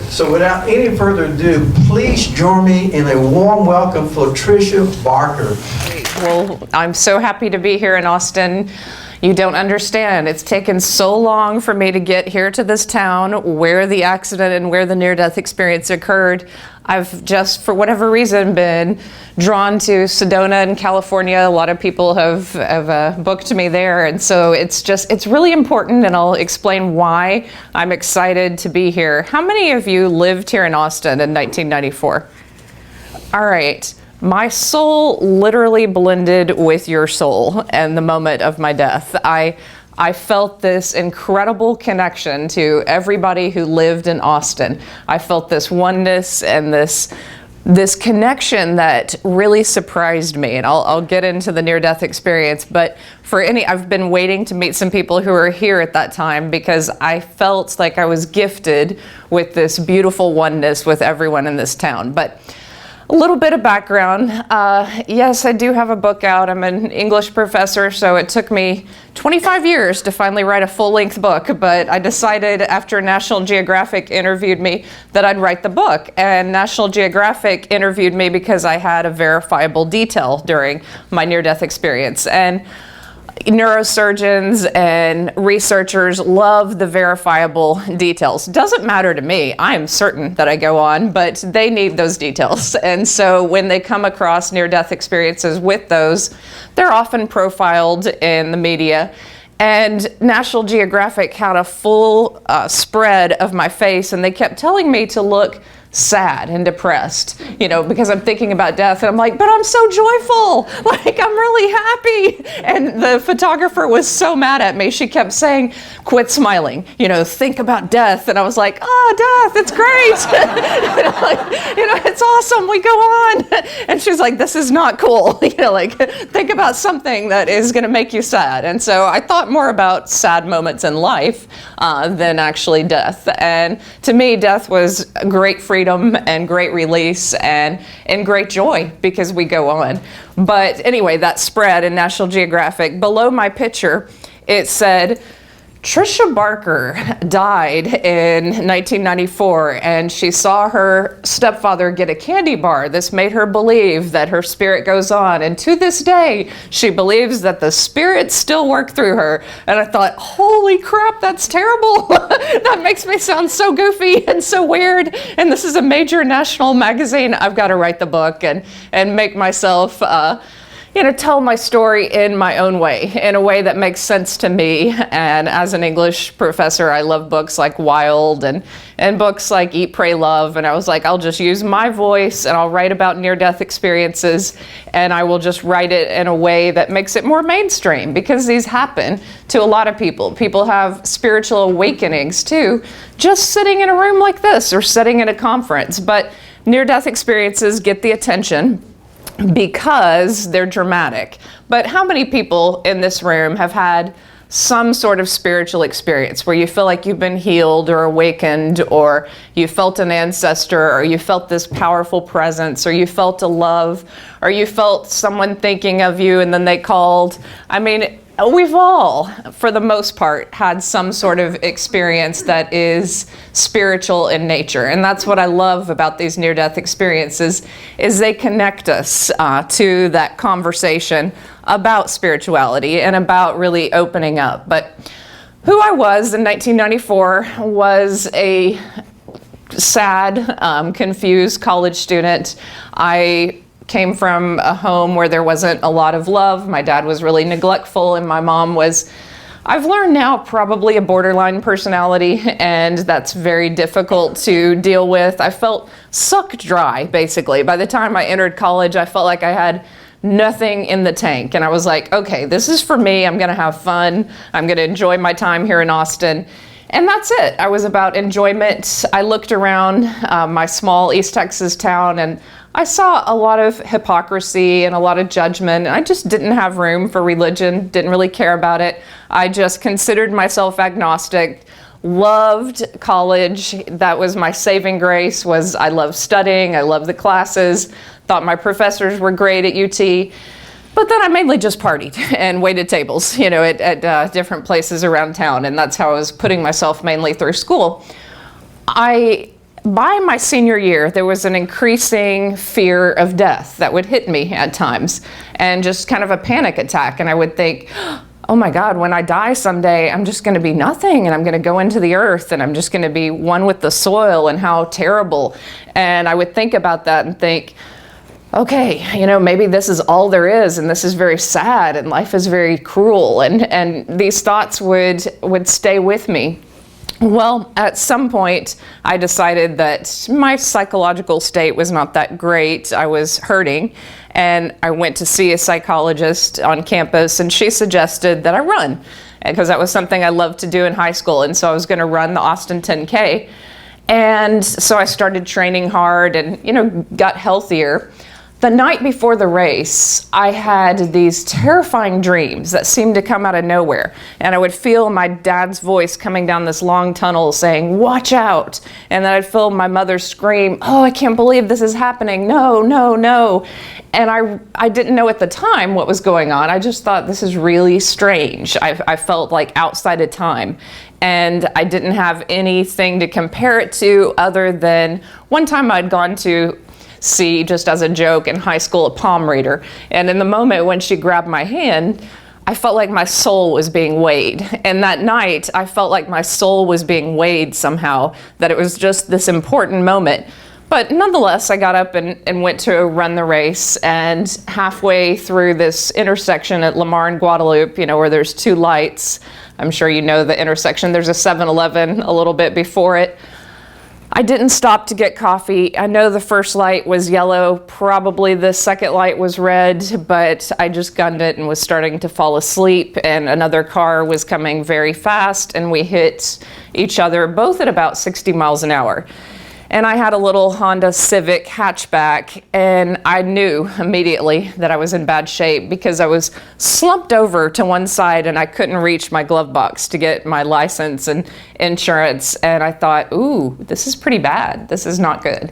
So without any further ado, please join me in a warm welcome for Tricia Barker. Well, I'm so happy to be here in Austin. You don't understand. It's taken so long for me to get here to this town where the accident and where the near-death experience occurred. I've just, for whatever reason, been drawn to Sedona in California. A lot of people have booked me there. And so it's really important, and I'll explain why I'm excited to be here. How many of you lived here in Austin in 1994? All right. My soul literally blended with your soul in the moment of my death. I felt this incredible connection to everybody who lived in Austin. I felt this oneness and this connection that really surprised me. And I'll get into the near-death experience, but I've been waiting to meet some people who were here at that time because I felt like I was gifted with this beautiful oneness with everyone in this town. But a little bit of background. Yes, I do have a book out. I'm an English professor, so it took me 25 years to finally write a full-length book, but I decided after National Geographic interviewed me that I'd write the book. And National Geographic interviewed me because I had a verifiable detail during my near-death experience. And neurosurgeons and researchers love the verifiable details. Doesn't matter to me. I am certain that I go on, but they need those details. And so when they come across near-death experiences with those, they're often profiled in the media. And National Geographic had a full spread of my face, and they kept telling me to look sad and depressed, because I'm thinking about death, and I'm like, but I'm so joyful, like I'm really happy. And the photographer was so mad at me. She kept saying, quit smiling, think about death. And I was like, oh, death, it's great. It's awesome, we go on. And she's like, this is not cool. Think about something that is going to make you sad. And so I thought more about sad moments in life than actually death. And to me, death was great freedom and great release and great joy because we go on. But anyway, that spread in National Geographic. Below my picture, it said, Tricia Barker died in 1994, and she saw her stepfather get a candy bar. This made her believe that her spirit goes on, and to this day, she believes that the spirits still work through her. And I thought, holy crap, that's terrible. That makes me sound so goofy and so weird, and this is a major national magazine. I've got to write the book and make myself tell my story in my own way, in a way that makes sense to me. And as an English professor, I love books like Wild and books like Eat, Pray, Love. And I was like, I'll just use my voice and I'll write about near-death experiences, and I will just write it in a way that makes it more mainstream, because these happen to a lot of people. People have spiritual awakenings too, just sitting in a room like this or sitting in a conference. But near-death experiences get the attention because they're dramatic. But how many people in this room have had some sort of spiritual experience where you feel like you've been healed or awakened, or you felt an ancestor, or you felt this powerful presence, or you felt a love, or you felt someone thinking of you and then they called? I mean, we've all, for the most part, had some sort of experience that is spiritual in nature. And that's what I love about these near-death experiences, is they connect us to that conversation about spirituality and about really opening up. But who I was in 1994 was a sad, confused college student. I came from a home where there wasn't a lot of love. My dad was really neglectful, and my mom was, I've learned now, probably a borderline personality, and that's very difficult to deal with. I felt sucked dry, basically. By the time I entered college, I felt like I had nothing in the tank, and I was like, okay, this is for me. I'm gonna have fun. I'm gonna enjoy my time here in Austin. And that's it. I was about enjoyment. I looked around my small East Texas town, and I saw a lot of hypocrisy and a lot of judgment. I just didn't have room for religion, didn't really care about it. I just considered myself agnostic, loved college. That was my saving grace, was I loved studying, I loved the classes, thought my professors were great at UT. But then I mainly just partied and waited tables, at different places around town. And that's how I was putting myself mainly through school. By my senior year, there was an increasing fear of death that would hit me at times, and just kind of a panic attack. And I would think, oh my God, when I die someday, I'm just going to be nothing, and I'm going to go into the earth, and I'm just going to be one with the soil, and how terrible. And I would think about that and think, okay, maybe this is all there is, and this is very sad, and life is very cruel. And these thoughts would stay with me. Well, at some point, I decided that my psychological state was not that great. I was hurting, and I went to see a psychologist on campus, and she suggested that I run, because that was something I loved to do in high school, and so I was going to run the Austin 10K. And so I started training hard and, got healthier. The night before the race, I had these terrifying dreams that seemed to come out of nowhere. And I would feel my dad's voice coming down this long tunnel saying, "Watch out." And then I'd feel my mother scream, "Oh, I can't believe this is happening. No, no, no." And I didn't know at the time what was going on. I just thought, this is really strange. I felt like outside of time. And I didn't have anything to compare it to other than one time I'd gone to see, just as a joke in high school, a palm reader. And in the moment when she grabbed my hand, I felt like my soul was being weighed. And that night, I felt like my soul was being weighed somehow, that it was just this important moment. But nonetheless, I got up and went to run the race. And halfway through this intersection at Lamar and Guadalupe, where there's two lights, I'm sure you know the intersection, there's a 7-Eleven a little bit before it. I didn't stop to get coffee. I know the first light was yellow, probably the second light was red, but I just gunned it and was starting to fall asleep, and another car was coming very fast, and we hit each other both at about 60 miles an hour. And I had a little Honda Civic hatchback, and I knew immediately that I was in bad shape because I was slumped over to one side and I couldn't reach my glove box to get my license and insurance. And I thought, ooh, this is pretty bad. This is not good.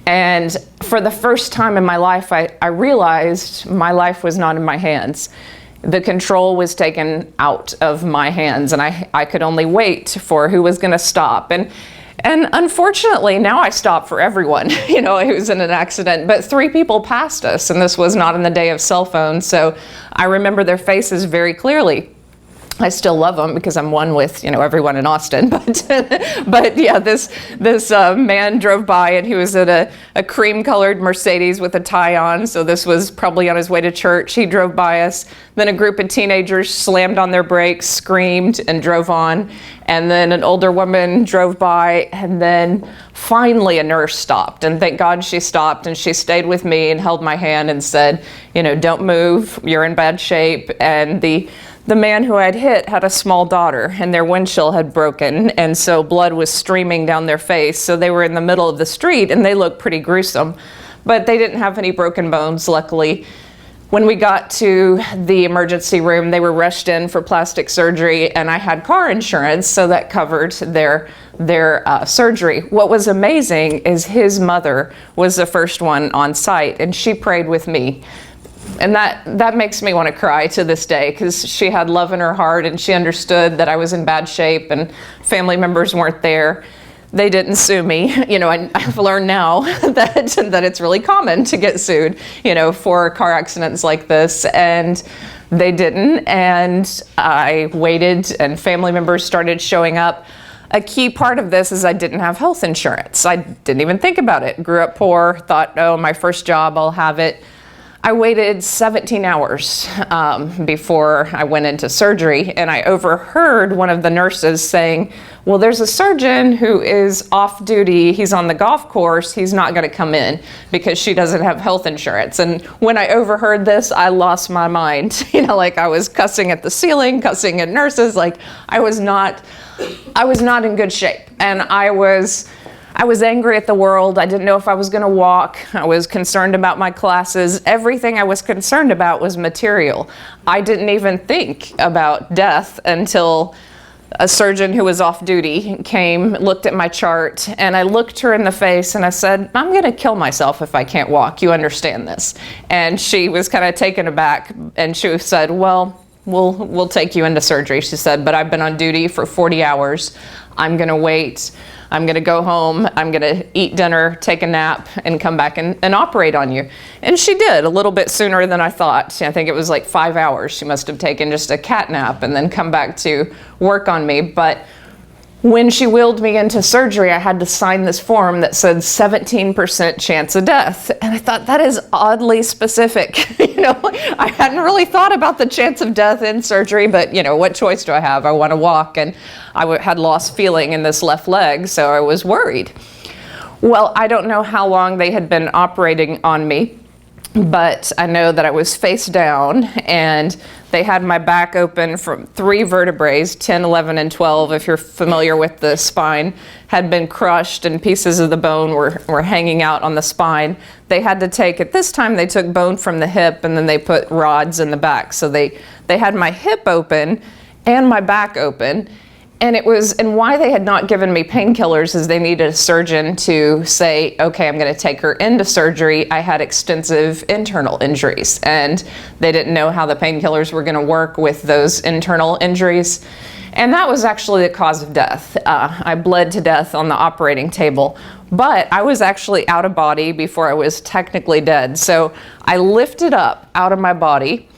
And for the first time in my life, I realized my life was not in my hands. The control was taken out of my hands, and I could only wait for who was going to stop. And unfortunately, now I stop for everyone, who's in an accident. But 3 people passed us, and this was not in the day of cell phones. So I remember their faces very clearly. I still love them because I'm one with, everyone in Austin. But yeah, this man drove by, and he was in a cream-colored Mercedes with a tie on. So this was probably on his way to church. He drove by us. Then a group of teenagers slammed on their brakes, screamed, and drove on. And then an older woman drove by, and then finally a nurse stopped. And thank God she stopped, and she stayed with me and held my hand and said, "Don't move. You're in bad shape." And the man who I'd hit had a small daughter, and their windshield had broken, and so blood was streaming down their face. So they were in the middle of the street, and they looked pretty gruesome, but they didn't have any broken bones, luckily. When we got to the emergency room, they were rushed in for plastic surgery, and I had car insurance, so that covered their surgery. What was amazing is his mother was the first one on site, and she prayed with me. And that makes me want to cry to this day, because she had love in her heart, and she understood that I was in bad shape and family members weren't there. They didn't sue me. I've learned now that it's really common to get sued, for car accidents like this. And they didn't. And I waited, and family members started showing up. A key part of this is I didn't have health insurance. I didn't even think about it. Grew up poor, thought, oh, my first job, I'll have it. I waited 17 hours before I went into surgery, and I overheard one of the nurses saying, well, there's a surgeon who is off duty. He's on the golf course. He's not going to come in because she doesn't have health insurance. And when I overheard this, I lost my mind. I was cussing at the ceiling, cussing at nurses. I was not in good shape. And I was angry at the world. I didn't know if I was going to walk. I was concerned about my classes. Everything I was concerned about was material. I didn't even think about death until a surgeon who was off duty came, looked at my chart, and I looked her in the face and I said, I'm going to kill myself if I can't walk. You understand this? And she was kind of taken aback, and she said, well, we'll take you into surgery. She said, but I've been on duty for 40 hours. I'm going to wait. I'm going to go home, I'm going to eat dinner, take a nap, and come back and operate on you. And she did, a little bit sooner than I thought. I think it was like 5 hours. She must have taken just a cat nap and then come back to work on me. But when she wheeled me into surgery, I had to sign this form that said 17% chance of death. And I thought, that is oddly specific. I hadn't really thought about the chance of death in surgery, but what choice do I have? I want to walk, and I had lost feeling in this left leg, so I was worried. Well, I don't know how long they had been operating on me, but I know that I was face down, and they had my back open from 3 vertebrae, 10, 11, and 12, if you're familiar with the spine, had been crushed and pieces of the bone were hanging out on the spine. They had to take, at this time, they took bone from the hip and then they put rods in the back. So they had my hip open and my back open. And why they had not given me painkillers is they needed a surgeon to say, okay, I'm going to take her into surgery. I had extensive internal injuries, and they didn't know how the painkillers were going to work with those internal injuries. And that was actually the cause of death. I bled to death on the operating table, but I was actually out of body before I was technically dead. So I lifted up out of my body,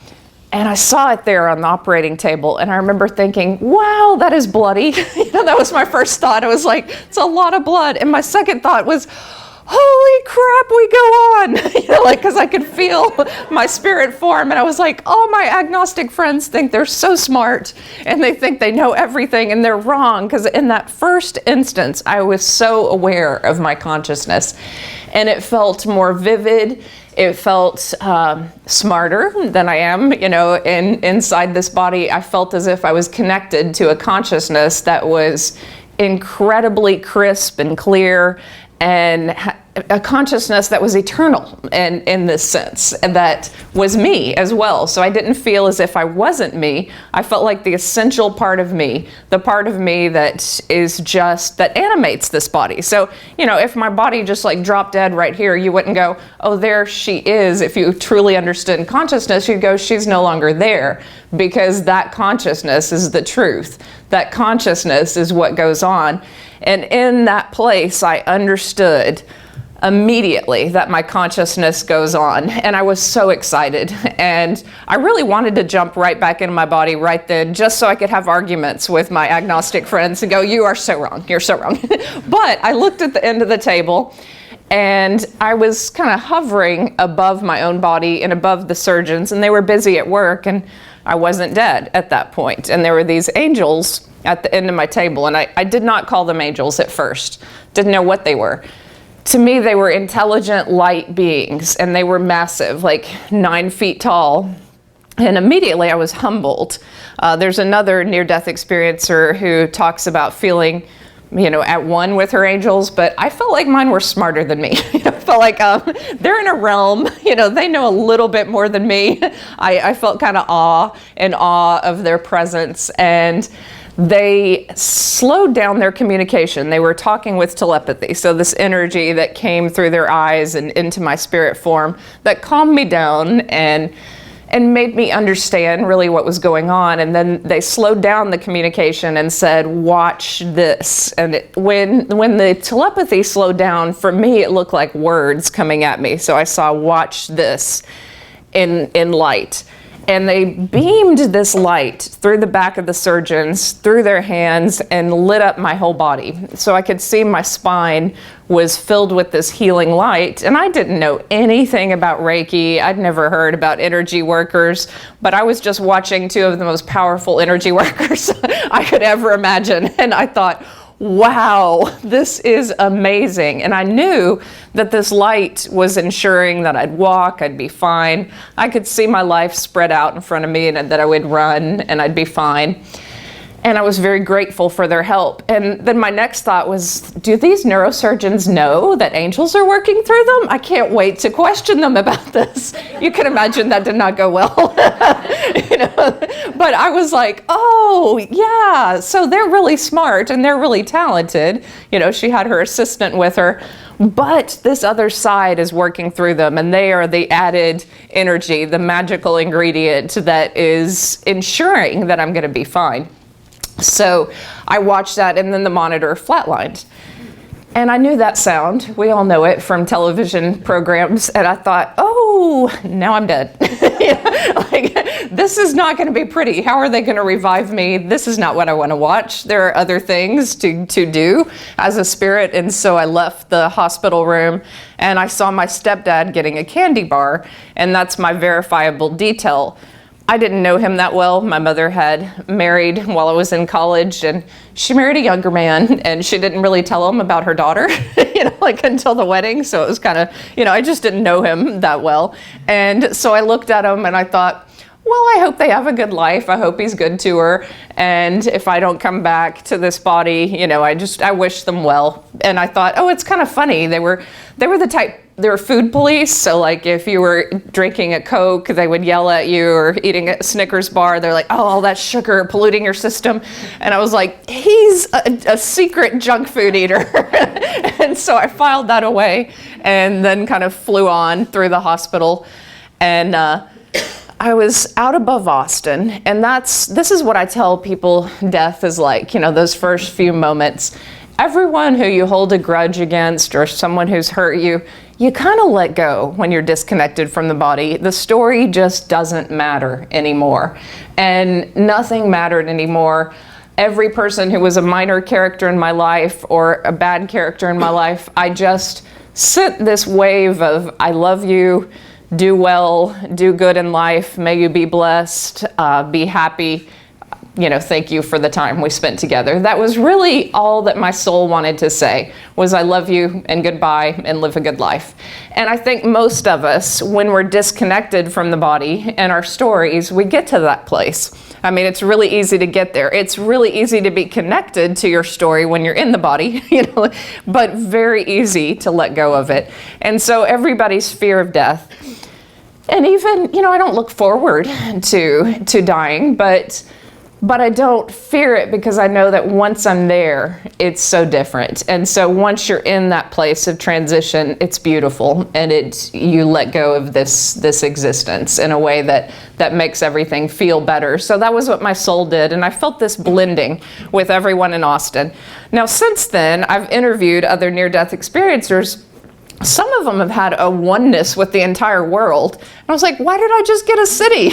and I saw it there on the operating table, and I remember thinking, wow, that is bloody. That was my first thought. I was like, it's a lot of blood. And my second thought was, holy crap, we go on. Because I could feel my spirit form, and I was like, oh, my agnostic friends think they're so smart, and they think they know everything, and they're wrong. Because in that first instance, I was so aware of my consciousness, and it felt more vivid. It felt smarter than I am, inside this body. I felt as if I was connected to a consciousness that was incredibly crisp and clear, and a consciousness that was eternal, and in this sense, and that was me as well. So I didn't feel as if I wasn't me. I felt like the essential part of me, the part of me that animates this body. So, if my body just like dropped dead right here, you wouldn't go, oh, there she is. If you truly understood consciousness, you'd go, she's no longer there, because that consciousness is the truth. That consciousness is what goes on. And in that place, I understood immediately that my consciousness goes on, and I was so excited, and I really wanted to jump right back into my body right then, just so I could have arguments with my agnostic friends and go, you are so wrong, you're so wrong. But I looked at the end of the table, and I was kind of hovering above my own body and above the surgeons, and they were busy at work, and I wasn't dead at that point. And there were these angels at the end of my table, and I did not call them angels at first, didn't know what they were. To me, they were intelligent light beings, and they were massive, like 9 feet tall. And immediately I was humbled. There's another near-death experiencer who talks about feeling, at one with her angels, but I felt like mine were smarter than me. I felt like they're in a realm, they know a little bit more than me. I felt kind of awe of their presence, and they slowed down their communication. They were talking with telepathy. So this energy that came through their eyes and into my spirit form that calmed me down and made me understand really what was going on. And then they slowed down the communication and said, watch this. And when the telepathy slowed down, for me, it looked like words coming at me. So I saw, watch this in light. And they beamed this light through the back of the surgeons, through their hands, and lit up my whole body. So I could see my spine was filled with this healing light. And I didn't know anything about Reiki. I'd never heard about energy workers, but I was just watching 2 of the most powerful energy workers I could ever imagine. And I thought, wow, this is amazing. And I knew that this light was ensuring that I'd walk, I'd be fine. I could see my life spread out in front of me, and that I would run and I'd be fine. And I was very grateful for their help. And then my next thought was, do these neurosurgeons know that angels are working through them? I can't wait to question them about this. You can imagine that did not go well. But I was like, oh, yeah, so they're really smart and they're really talented. She had her assistant with her. But this other side is working through them, and they are the added energy, the magical ingredient that is ensuring that I'm going to be fine. So I watched that, and then the monitor flatlined. And I knew that sound. We all know it from television programs. And I thought, oh, now I'm dead. This is not going to be pretty. How are they going to revive me? This is not what I want to watch. There are other things to do as a spirit. And so I left the hospital room, and I saw my stepdad getting a candy bar. And that's my verifiable detail. I didn't know him that well. My mother had married while I was in college, and she married a younger man, and she didn't really tell him about her daughter, until the wedding. So it was kind of, I just didn't know him that well. And so I looked at him and I thought, well, I hope they have a good life. I hope he's good to her. And if I don't come back to this body, I wish them well. And I thought, oh, it's kind of funny. They were the type, they were food police. So if you were drinking a Coke, they would yell at you, or eating a Snickers bar. They're like, oh, all that sugar polluting your system. And I was like, he's a secret junk food eater. And so I filed that away and then kind of flew on through the hospital. And I was out above Austin, and this is what I tell people death is like, those first few moments. Everyone who you hold a grudge against, or someone who's hurt you, you kind of let go when you're disconnected from the body. The story just doesn't matter anymore, and nothing mattered anymore. Every person who was a minor character in my life or a bad character in my life, I just sent this wave of, I love you, do well, do good in life, may you be blessed, be happy, thank you for the time we spent together. That was really all that my soul wanted to say, was I love you and goodbye and live a good life. And I think most of us, when we're disconnected from the body and our stories, we get to that place. I mean, it's really easy to get there. It's really easy to be connected to your story when you're in the body, but very easy to let go of it. And so everybody's fear of death. And even, I don't look forward to dying, but I don't fear it, because I know that once I'm there, it's so different. And so once you're in that place of transition, it's beautiful, and you let go of this existence in a way that makes everything feel better. So that was what my soul did, and I felt this blending with everyone in Austin. Now, since then, I've interviewed other near-death experiencers. Some of them have had a oneness with the entire world. And I was like, why did I just get a city?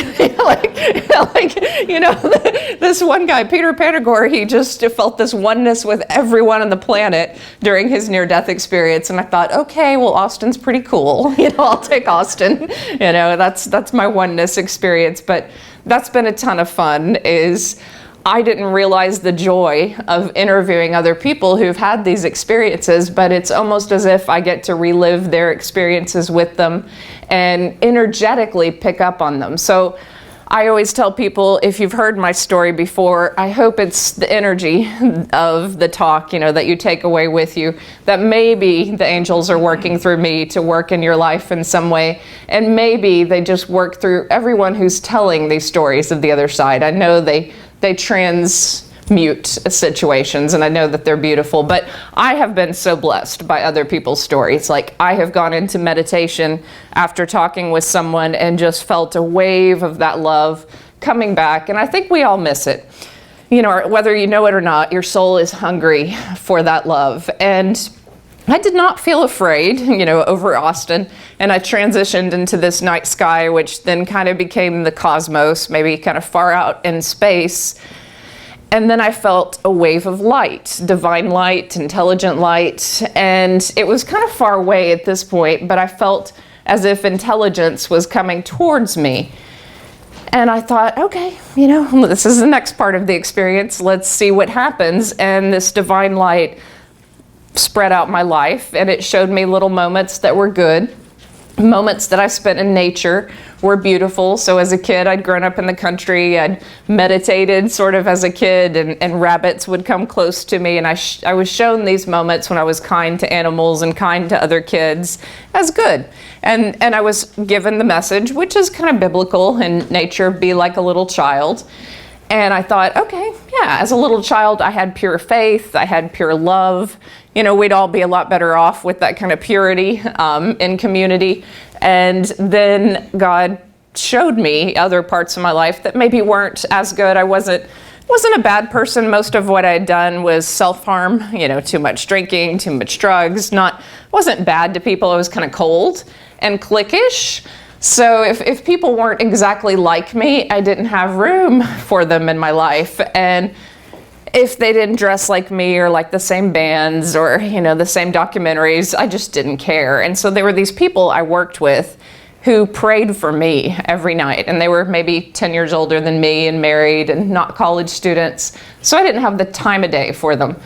This one guy, Peter Panagore, he just felt this oneness with everyone on the planet during his near-death experience. And I thought, okay, well, Austin's pretty cool. I'll take Austin. That's my oneness experience. But that's been a ton of fun. I didn't realize the joy of interviewing other people who've had these experiences, but it's almost as if I get to relive their experiences with them and energetically pick up on them. So I always tell people, if you've heard my story before, I hope it's the energy of the talk, that you take away with you, that maybe the angels are working through me to work in your life in some way, and maybe they just work through everyone who's telling these stories of the other side. I know they transmute situations, and I know that they're beautiful, but I have been so blessed by other people's stories. I have gone into meditation after talking with someone and just felt a wave of that love coming back, and I think we all miss it. Whether you know it or not, your soul is hungry for that love. And I did not feel afraid, over Austin, and I transitioned into this night sky, which then kind of became the cosmos, maybe kind of far out in space. And then I felt a wave of light, divine light, intelligent light, and it was kind of far away at this point, but I felt as if intelligence was coming towards me. And I thought, okay, this is the next part of the experience. Let's see what happens. And this divine light spread out my life, and it showed me little moments that were good Moments that I spent in nature were beautiful. So as a kid, I'd grown up in the country. I'd meditated sort of as a kid, and rabbits would come close to me. And I was shown these moments when I was kind to animals and kind to other kids as good. And I was given the message, which is kind of biblical in nature, be like a little child. And I thought, okay, yeah, as a little child, I had pure faith, I had pure love. You know, we'd all be a lot better off with that kind of purity in community. And then God showed me other parts of my life that maybe weren't as good. I wasn't a bad person. Most of what I had done was self-harm, you know, too much drinking, too much drugs. Wasn't bad to people. I was kind of cold and cliquish. So if people weren't exactly like me, I didn't have room for them in my life. And if they didn't dress like me or like the same bands or, you know, the same documentaries, I just didn't care. And so there were these people I worked with who prayed for me every night. And they were maybe 10 years older than me and married and not college students. So I didn't have the time of day for them.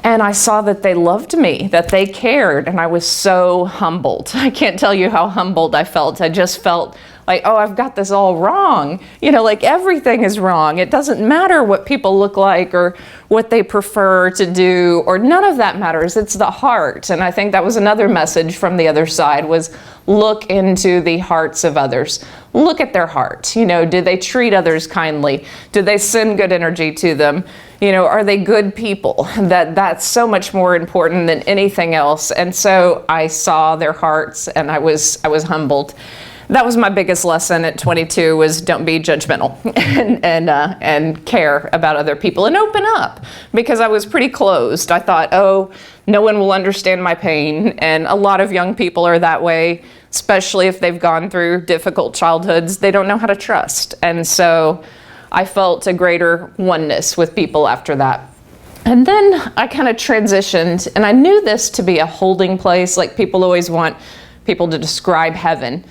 And I saw that they loved me, that they cared, and I was so humbled. I can't tell you how humbled I felt. I just felt like, oh, I've got this all wrong. You know, like everything is wrong. It doesn't matter what people look like or what they prefer to do, or none of that matters. It's the heart. And I think that was another message from the other side, was look into the hearts of others. Look at their heart. You know, did they treat others kindly? Did they send good energy to them? You know, are they good people? That's so much more important than anything else. And so I saw their hearts, and I was humbled. That was my biggest lesson at 22, was don't be judgmental and care about other people and open up, because I was pretty closed. I thought, oh, no one will understand my pain. And a lot of young people are that way, especially if they've gone through difficult childhoods. They don't know how to trust. And so I felt a greater oneness with people after that. And then I kind of transitioned, and I knew this to be a holding place. Like, people always want people to describe heaven.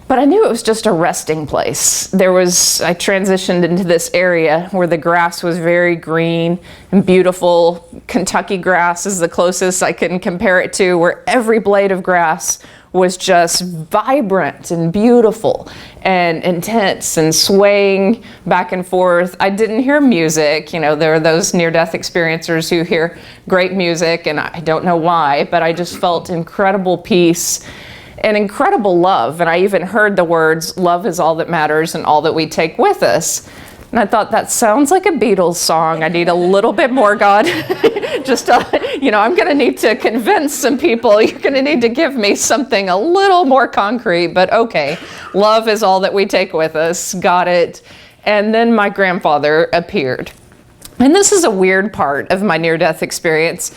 But I knew it was just a resting place. I transitioned into this area where the grass was very green and beautiful. Kentucky grass is the closest I can compare it to, where every blade of grass was just vibrant and beautiful and intense and swaying back and forth. I didn't hear music. You know, there are those near-death experiencers who hear great music, and I don't know why, but I just felt incredible peace and incredible love. And I even heard the words, love is all that matters and all that we take with us. And I thought, that sounds like a Beatles song. I need a little bit more, God. I'm going to need to convince some people. You're going to need to give me something a little more concrete. But okay, love is all that we take with us. Got it. And then my grandfather appeared. And this is a weird part of my near-death experience.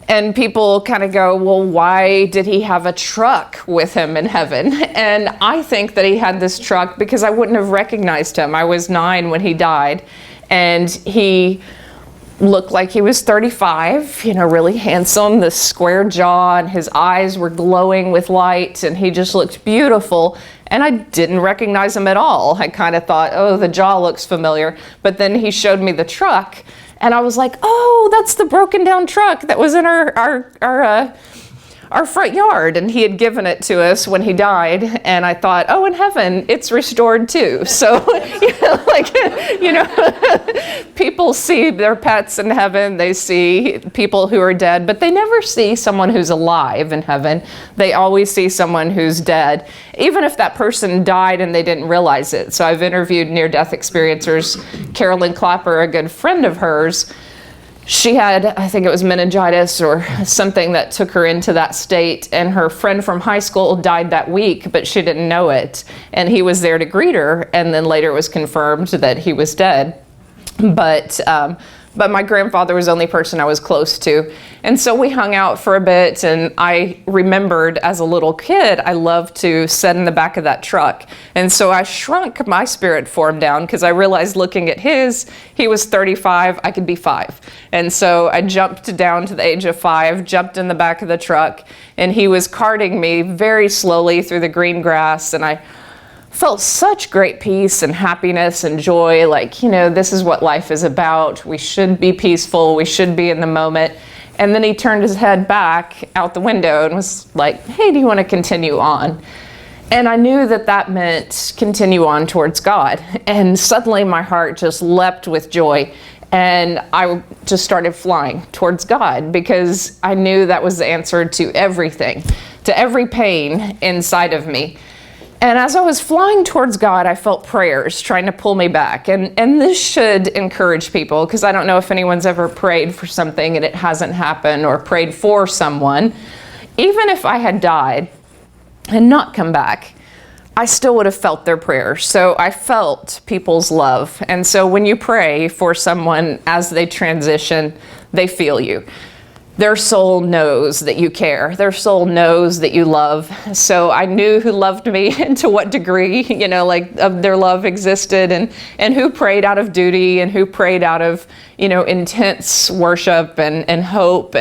And people kind of go, well, why did he have a truck with him in heaven? And I think that he had this truck because I wouldn't have recognized him. I was 9 when he died, and he looked like he was 35, really handsome, the square jaw, and his eyes were glowing with light, and he just looked beautiful. And I didn't recognize him at all. I kind of thought, oh, the jaw looks familiar. But then he showed me the truck, and I was like, oh, that's the broken down truck that was in our front yard. And he had given it to us when he died. And I thought, oh, in heaven, it's restored too. So, people see their pets in heaven. They see people who are dead, but they never see someone who's alive in heaven. They always see someone who's dead, even if that person died and they didn't realize it. So I've interviewed near-death experiencers. Carolyn, a good friend of hers, she had, I think it was meningitis or something that took her into that state, and her friend from high school died that week, but she didn't know it. And he was there to greet her, and then later it was confirmed that he was dead. But my grandfather was the only person I was close to. And so we hung out for a bit, and I remembered as a little kid, I loved to sit in the back of that truck. And so I shrunk my spirit form down because I realized looking at he was 35, I could be 5. And so I jumped down to the age of 5, jumped in the back of the truck, and he was carting me very slowly through the green grass, and I felt such great peace and happiness and joy. This is what life is about. We should be peaceful. We should be in the moment. And then he turned his head back out the window and was like, hey, do you want to continue on? And I knew that that meant continue on towards God. And suddenly my heart just leapt with joy. And I just started flying towards God because I knew that was the answer to everything, to every pain inside of me. And as I was flying towards God, I felt prayers trying to pull me back. And this should encourage people, because I don't know if anyone's ever prayed for something and it hasn't happened, or prayed for someone. Even if I had died and not come back, I still would have felt their prayers. So I felt people's love. And so when you pray for someone as they transition, they feel you. Their soul knows that you care. Their soul knows that you love. So I knew who loved me and to what degree, their love existed, and who prayed out of duty and who prayed out of, intense worship and hope.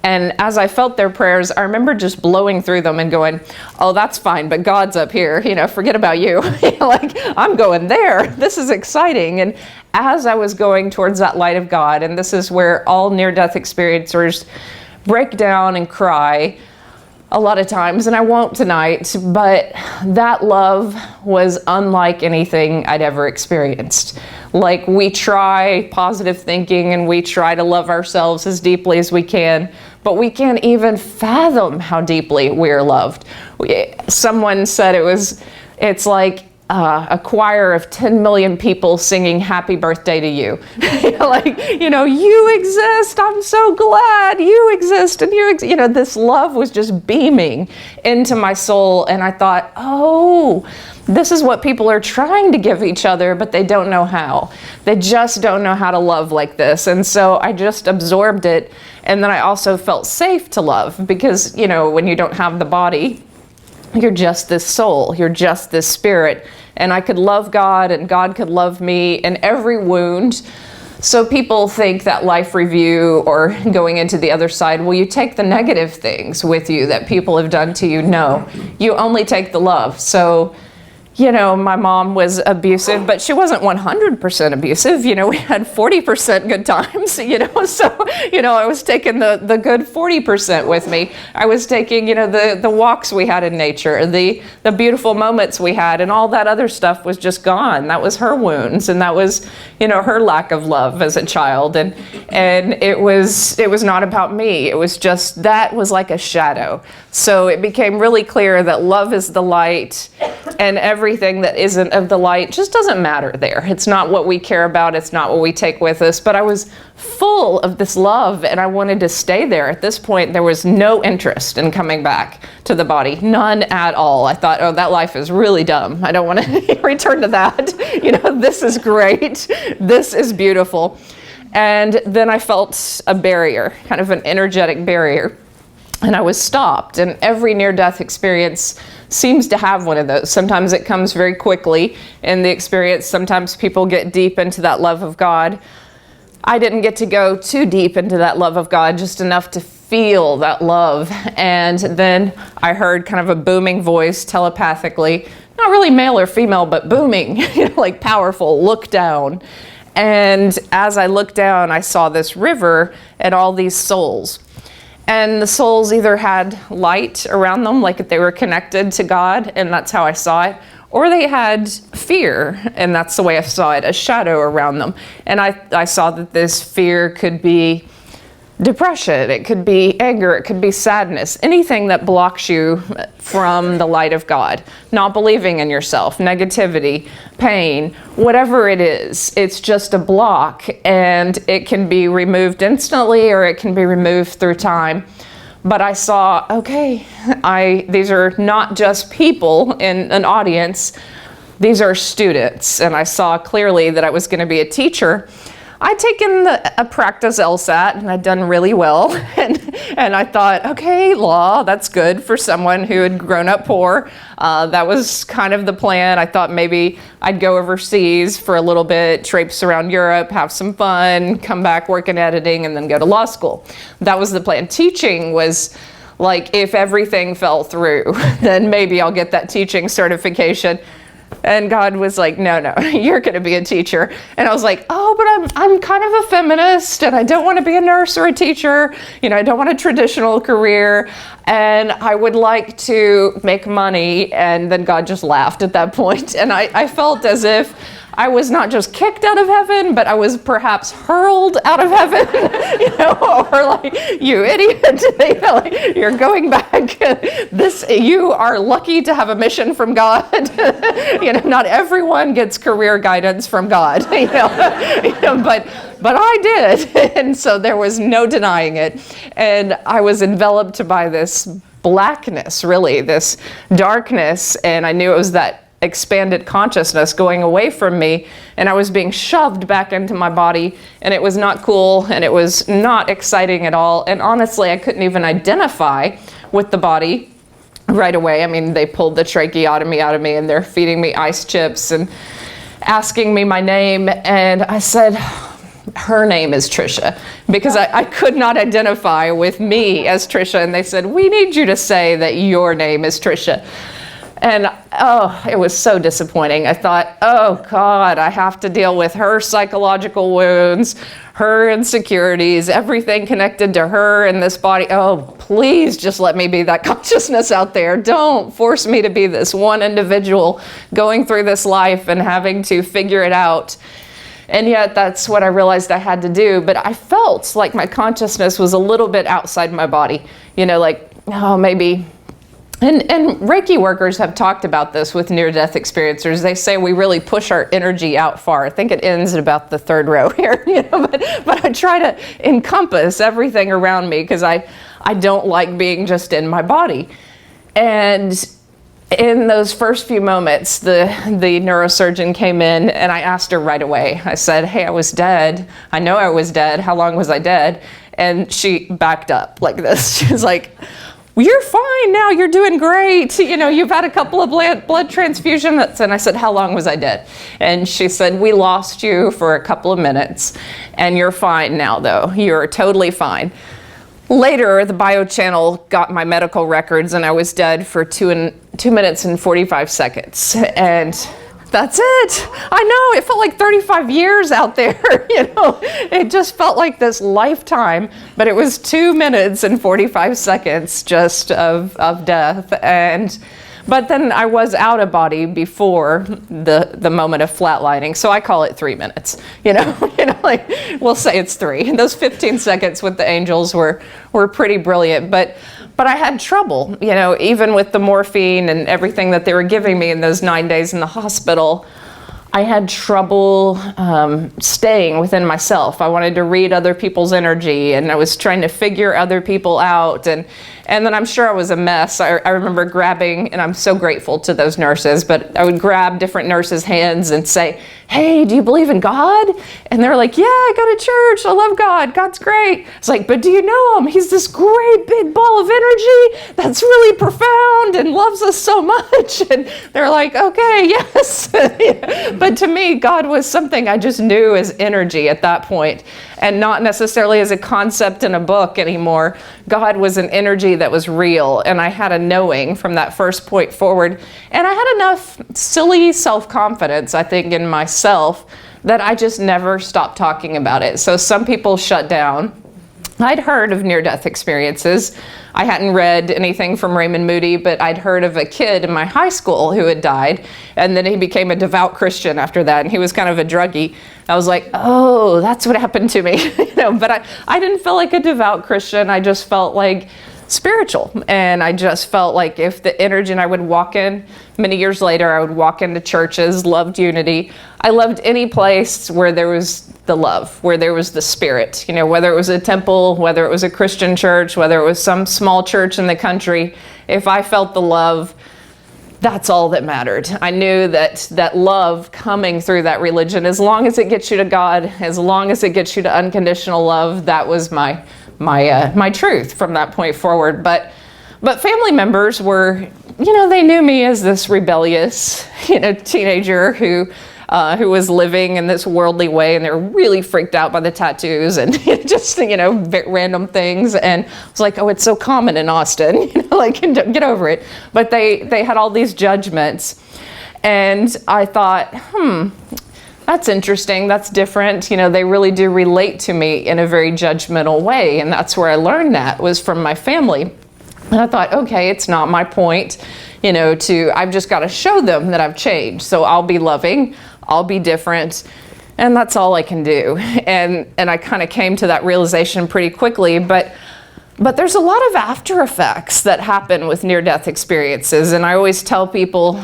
And as I felt their prayers, I remember just blowing through them and going, oh, that's fine, but God's up here, forget about you. I'm going there. This is exciting. And as I was going towards that light of God, and this is where all near-death experiencers break down and cry a lot of times, and I won't tonight, but that love was unlike anything I'd ever experienced. Like, we try positive thinking and we try to love ourselves as deeply as we can, but we can't even fathom how deeply we're loved. Someone said it's like a choir of 10 million people singing happy birthday to you. You exist, I'm so glad you exist, and this love was just beaming into my soul, and I thought, oh, this is what people are trying to give each other, but they don't know how. They just don't know how to love like this. And so I just absorbed it, and then I also felt safe to love, because, when you don't have the body, you're just this soul, you're just this spirit, and I could love God and God could love me in every wound. So people think that life review or going into the other side, well, you take the negative things with you that people have done to you. No, you only take the love. So, my mom was abusive, but she wasn't 100% abusive. We had 40% good times, so, I was taking the good 40% with me. I was taking, the walks we had in nature, the beautiful moments we had, and all that other stuff was just gone. That was her wounds, and that was, her lack of love as a child. And it was not about me. It was just, that was like a shadow. So it became really clear that love is the light, and everything that isn't of the light just doesn't matter there. It's not what we care about. It's not what we take with us. But I was full of this love, and I wanted to stay there. At this point, there was no interest in coming back to the body. None at all. I thought, oh, that life is really dumb. I don't want to return to that. This is great. This is beautiful. And then I felt a barrier, kind of an energetic barrier. And I was stopped, and every near-death experience seems to have one of those. Sometimes it comes very quickly in the experience. Sometimes people get deep into that love of God. I didn't get to go too deep into that love of God, just enough to feel that love. And then I heard kind of a booming voice telepathically, not really male or female, but booming, like powerful, look down. And as I looked down, I saw this river and all these souls. And the souls either had light around them, like they were connected to God, and that's how I saw it, or they had fear, and that's the way I saw it, a shadow around them. And I saw that this fear could be depression, it could be anger, it could be sadness, anything that blocks you from the light of God, not believing in yourself, negativity, pain, whatever it is, it's just a block, and it can be removed instantly or it can be removed through time. But I saw, okay, these are not just people in an audience, these are students, and I saw clearly that I was going to be a teacher. I'd taken a practice LSAT, and I'd done really well, and I thought, okay, law, that's good for someone who had grown up poor. That was kind of the plan. I thought maybe I'd go overseas for a little bit, traipse around Europe, have some fun, come back, work in editing, and then go to law school. That was the plan. Teaching was like, if everything fell through, then maybe I'll get that teaching certification. And God was like, no, you're going to be a teacher. And I was like, oh, but I'm kind of a feminist, and I don't want to be a nurse or a teacher. I don't want a traditional career, and I would like to make money. And then God just laughed at that point. And I felt as if I was not just kicked out of heaven, but I was perhaps hurled out of heaven, or like, you idiot, you're going back. You are lucky to have a mission from God. Not everyone gets career guidance from God, but I did. And so there was no denying it. And I was enveloped by this blackness, really, this darkness. And I knew it was that expanded consciousness going away from me, and I was being shoved back into my body, and it was not cool, and it was not exciting at all. And honestly, I couldn't even identify with the body right away. I mean, they pulled the tracheotomy out of me, and they're feeding me ice chips and asking me my name, and I said, her name is Tricia, because I could not identify with me as Tricia, and they said, we need you to say that your name is Tricia. And it was so disappointing. I thought, oh God, I have to deal with her psychological wounds, her insecurities, everything connected to her and this body. Oh, please just let me be that consciousness out there. Don't force me to be this one individual going through this life and having to figure it out. And yet that's what I realized I had to do. But I felt like my consciousness was a little bit outside my body, maybe. And Reiki workers have talked about this with near-death experiencers. They say we really push our energy out far. I think it ends at about the third row here, but I try to encompass everything around me because I don't like being just in my body. And in those first few moments, the neurosurgeon came in, and I asked her right away. I said, hey, I was dead. I know I was dead. How long was I dead? And she backed up like this. She was like, well, you're fine now. You're doing great. You've had a couple of blood transfusions. And I said, how long was I dead? And she said, we lost you for a couple of minutes, and you're fine now, though. You're totally fine. Later, the biochannel got my medical records, and I was dead for 2 minutes and 45 seconds. And that's it. I know, it felt like 35 years out there, It just felt like this lifetime, but it was 2 minutes and 45 seconds just of death. But then I was out of body before the moment of flatlining, so I call it 3 minutes. We'll say it's 3. And those 15 seconds with the angels were pretty brilliant, but I had trouble, even with the morphine and everything that they were giving me in those 9 days in the hospital. I had trouble staying within myself. I wanted to read other people's energy, and I was trying to figure other people out. And then I'm sure I was a mess. I remember grabbing, and I'm so grateful to those nurses, but I would grab different nurses' hands and say, hey, do you believe in God? And they're like, yeah, I go to church. I love God. God's great. It's like, but do you know him? He's this great big ball of energy that's really profound and loves us so much. And they're like, okay, yes. But to me, God was something I just knew as energy at that point, and not necessarily as a concept in a book anymore. God was an energy that was real, and I had a knowing from that first point forward. And I had enough silly self-confidence, I think, in myself that I just never stopped talking about it. So some people shut down. I'd heard of near-death experiences. I hadn't read anything from Raymond Moody, but I'd heard of a kid in my high school who had died, and then he became a devout Christian after that, and he was kind of a druggie. I was like, oh, that's what happened to me. But I didn't feel like a devout Christian. I just felt like spiritual, and I just felt like if the energy, and I would walk in, many years later, I would walk into churches, loved unity. I loved any place where there was the love, where there was the spirit, whether it was a temple, whether it was a Christian church, whether it was some small church in the country. If I felt the love, that's all that mattered. I knew that love coming through that religion, as long as it gets you to God, as long as it gets you to unconditional love, that was my truth from that point forward. But family members were, they knew me as this rebellious, teenager who was living in this worldly way, and they were really freaked out by the tattoos and just, random things. And I was like, oh, it's so common in Austin, get over it. But they had all these judgments. And I thought, that's interesting, that's different. You know, they really do relate to me in a very judgmental way. And that's where I learned that, was from my family. And I thought, okay, it's not my point, you know, I've just got to show them that I've changed. So I'll be loving, I'll be different, and that's all I can do. And I kind of came to that realization pretty quickly, but there's a lot of after effects that happen with near-death experiences. And I always tell people,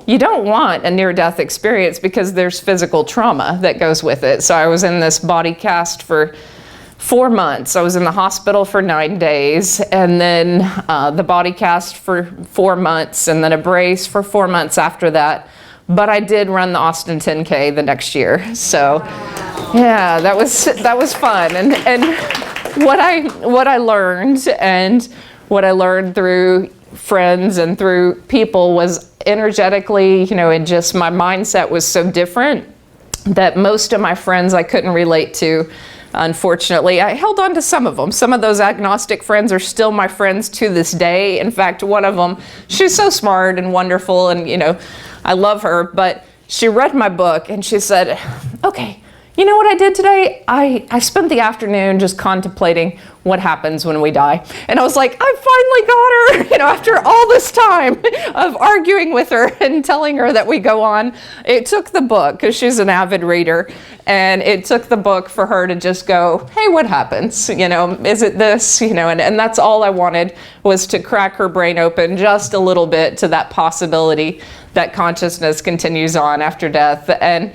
you don't want a near-death experience because there's physical trauma that goes with it. So I was in this body cast for 4 months. I was in the hospital for 9 days, and then the body cast for 4 months, and then a brace for 4 months after that. But I did run the Austin 10K the next year. So yeah, that was fun. And what I learned, and what I learned through friends and through people, was energetically, you know, and just my mindset was so different that most of my friends I couldn't relate to. Unfortunately, I held on to some of them. Some of those agnostic friends are still my friends to this day. In fact, one of them, she's so smart and wonderful, and, you know, I love her, but she read my book and she said, okay, you know what I did today? I spent the afternoon just contemplating what happens when we die. And I was like, I finally got her, you know, after all this time of arguing with her and telling her that we go on. It took the book, because she's an avid reader, and it took the book for her to just go, hey, what happens? You know, is it this? You know, and that's all I wanted, was to crack her brain open just a little bit to that possibility that consciousness continues on after death. And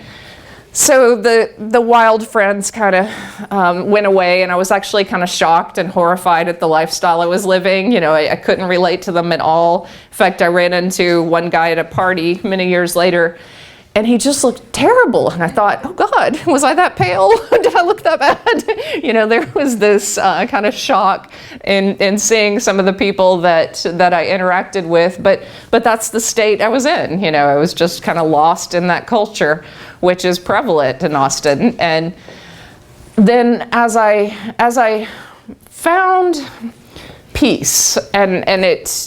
so the wild friends kind of went away, and I was actually kind of shocked and horrified at the lifestyle I was living. You know, I couldn't relate to them at all. In fact, I ran into one guy at a party many years later, and he just looked terrible. And I thought, oh God, was I that pale? Did I look that bad? You know, there was this kind of shock in seeing some of the people that I interacted with, but that's the state I was in. You know, I was just kind of lost in that culture, which is prevalent in Austin. And then as I found peace, and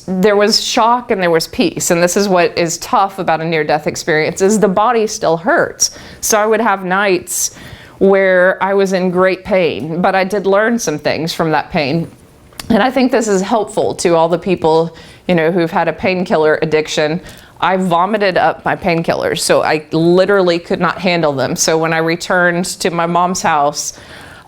there was shock and there was peace, and this is what is tough about a near-death experience, is the body still hurts. So I would have nights where I was in great pain, but I did learn some things from that pain. And I think this is helpful to all the people, you know, who've had a painkiller addiction. I vomited up my painkillers, so I literally could not handle them. So when I returned to my mom's house,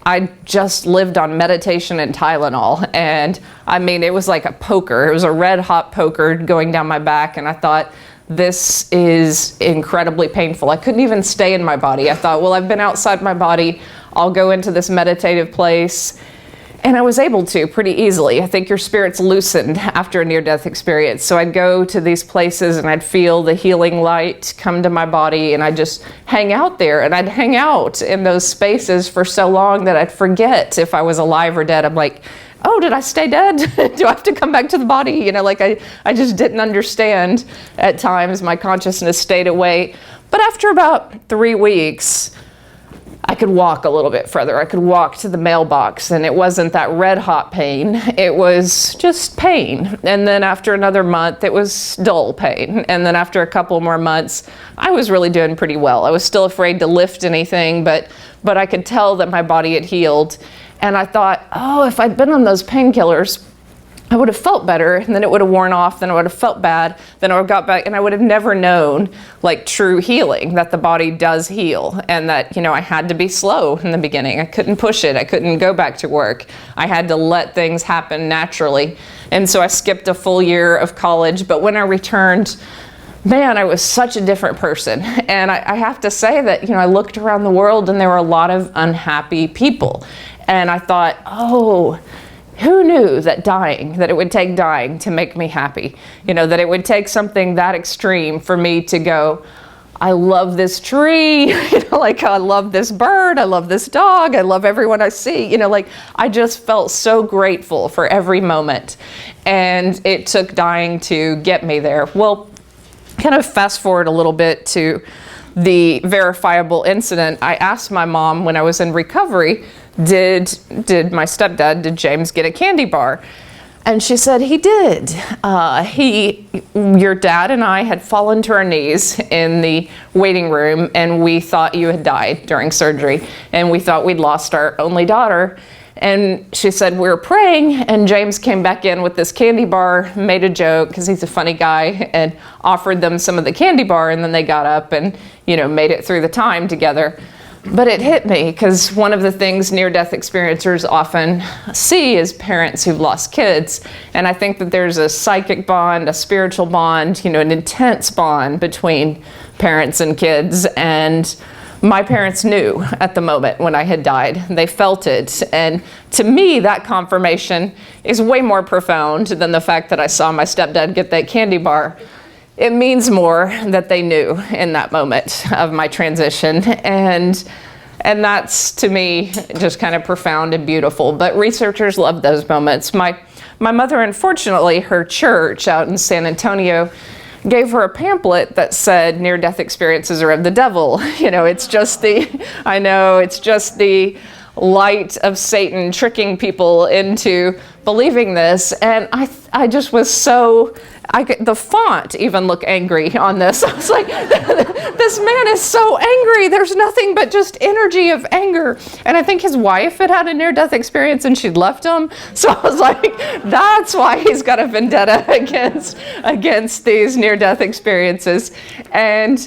I just lived on meditation and Tylenol. And I mean, it was like a poker. It was a red hot poker going down my back. And I thought, this is incredibly painful. I couldn't even stay in my body. I thought, well, I've been outside my body. I'll go into this meditative place. And I was able to pretty easily. I think your spirit's loosened after a near-death experience. So I'd go to these places and I'd feel the healing light come to my body, and I'd just hang out there. And I'd hang out in those spaces for so long that I'd forget if I was alive or dead. I'm like, oh, did I stay dead? Do I have to come back to the body? You know, like I just didn't understand at times. My consciousness stayed away. But after about 3 weeks, I could walk a little bit further. I could walk to the mailbox, and it wasn't that red hot pain. It was just pain. And then after another month, it was dull pain. And then after a couple more months, I was really doing pretty well. I was still afraid to lift anything, but I could tell that my body had healed. And I thought, oh, if I'd been on those painkillers, I would have felt better, and then it would have worn off, then I would have felt bad, then I would have got back, and I would have never known like true healing, that the body does heal, and that, you know, I had to be slow in the beginning. I couldn't push it. I couldn't go back to work. I had to let things happen naturally. And so I skipped a full year of college, but when I returned, man, I was such a different person. And I have to say that, you know, I looked around the world and there were a lot of unhappy people. And I thought, oh, who knew that it would take dying to make me happy? You know, that it would take something that extreme for me to go, I love this tree, you know, like I love this bird, I love this dog, I love everyone I see, you know, like I just felt so grateful for every moment. And it took dying to get me there. Well, kind of fast forward a little bit to the verifiable incident. I asked my mom when I was in recovery, did my stepdad, did James get a candy bar? And she said, he did. Your dad and I had fallen to our knees in the waiting room, and we thought you had died during surgery, and we thought we'd lost our only daughter. And she said, we were praying, and James came back in with this candy bar, made a joke, because he's a funny guy, and offered them some of the candy bar, and then they got up and, made it through the time together. But it hit me, because one of the things near-death experiencers often see is parents who've lost kids. And I think that there's a psychic bond, a spiritual bond, an intense bond between parents and kids. And my parents knew at the moment when I had died. They felt it. And to me, that confirmation is way more profound than the fact that I saw my stepdad get that candy bar. It means more that they knew in that moment of my transition. And that's, to me, just kind of profound and beautiful. But researchers love those moments. My mother, unfortunately, her church out in San Antonio gave her a pamphlet that said near-death experiences are of the devil. It's just the light of Satan tricking people into believing this. And I just was so, the font even looked angry on this. I was like, this man is so angry. There's nothing but just energy of anger. And I think his wife had a near-death experience and she'd left him. So I was like, that's why he's got a vendetta against these near-death experiences. And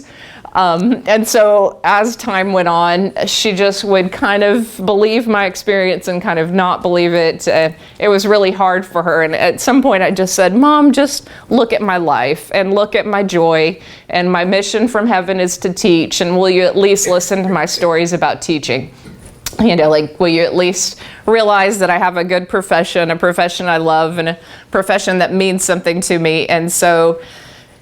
so as time went on, she just would kind of believe my experience and kind of not believe it. It was really hard for her. And at some point I just said, Mom, just look at my life and look at my joy. And my mission from heaven is to teach. And will you at least listen to my stories about teaching? Will you at least realize that I have a good profession, a profession I love, and a profession that means something to me? And so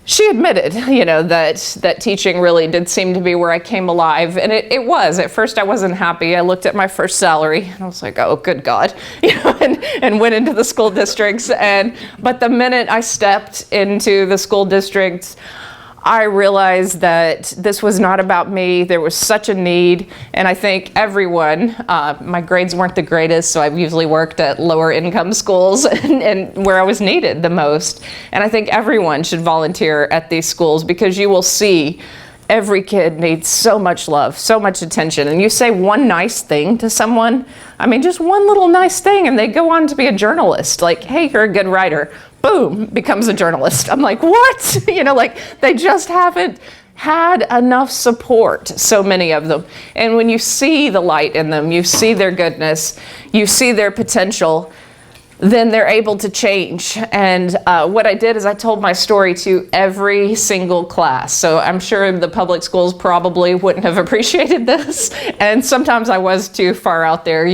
she admitted, that teaching really did seem to be where I came alive. And it was. At first I wasn't happy. I looked at my first salary and I was like, oh, good God, and went into the school districts. But the minute I stepped into the school districts, I realized that this was not about me. There was such a need. And I think everyone, my grades weren't the greatest, so I've usually worked at lower income schools and where I was needed the most. And I think everyone should volunteer at these schools, because you will see every kid needs so much love, so much attention. And you say one nice thing to someone, just one little nice thing, and they go on to be a journalist. Like, hey, you're a good writer. Boom, becomes a journalist. I'm like, what? They just haven't had enough support, so many of them. And when you see the light in them, you see their goodness, you see their potential, then they're able to change. And what I did is I told my story to every single class. So I'm sure the public schools probably wouldn't have appreciated this. And sometimes I was too far out there,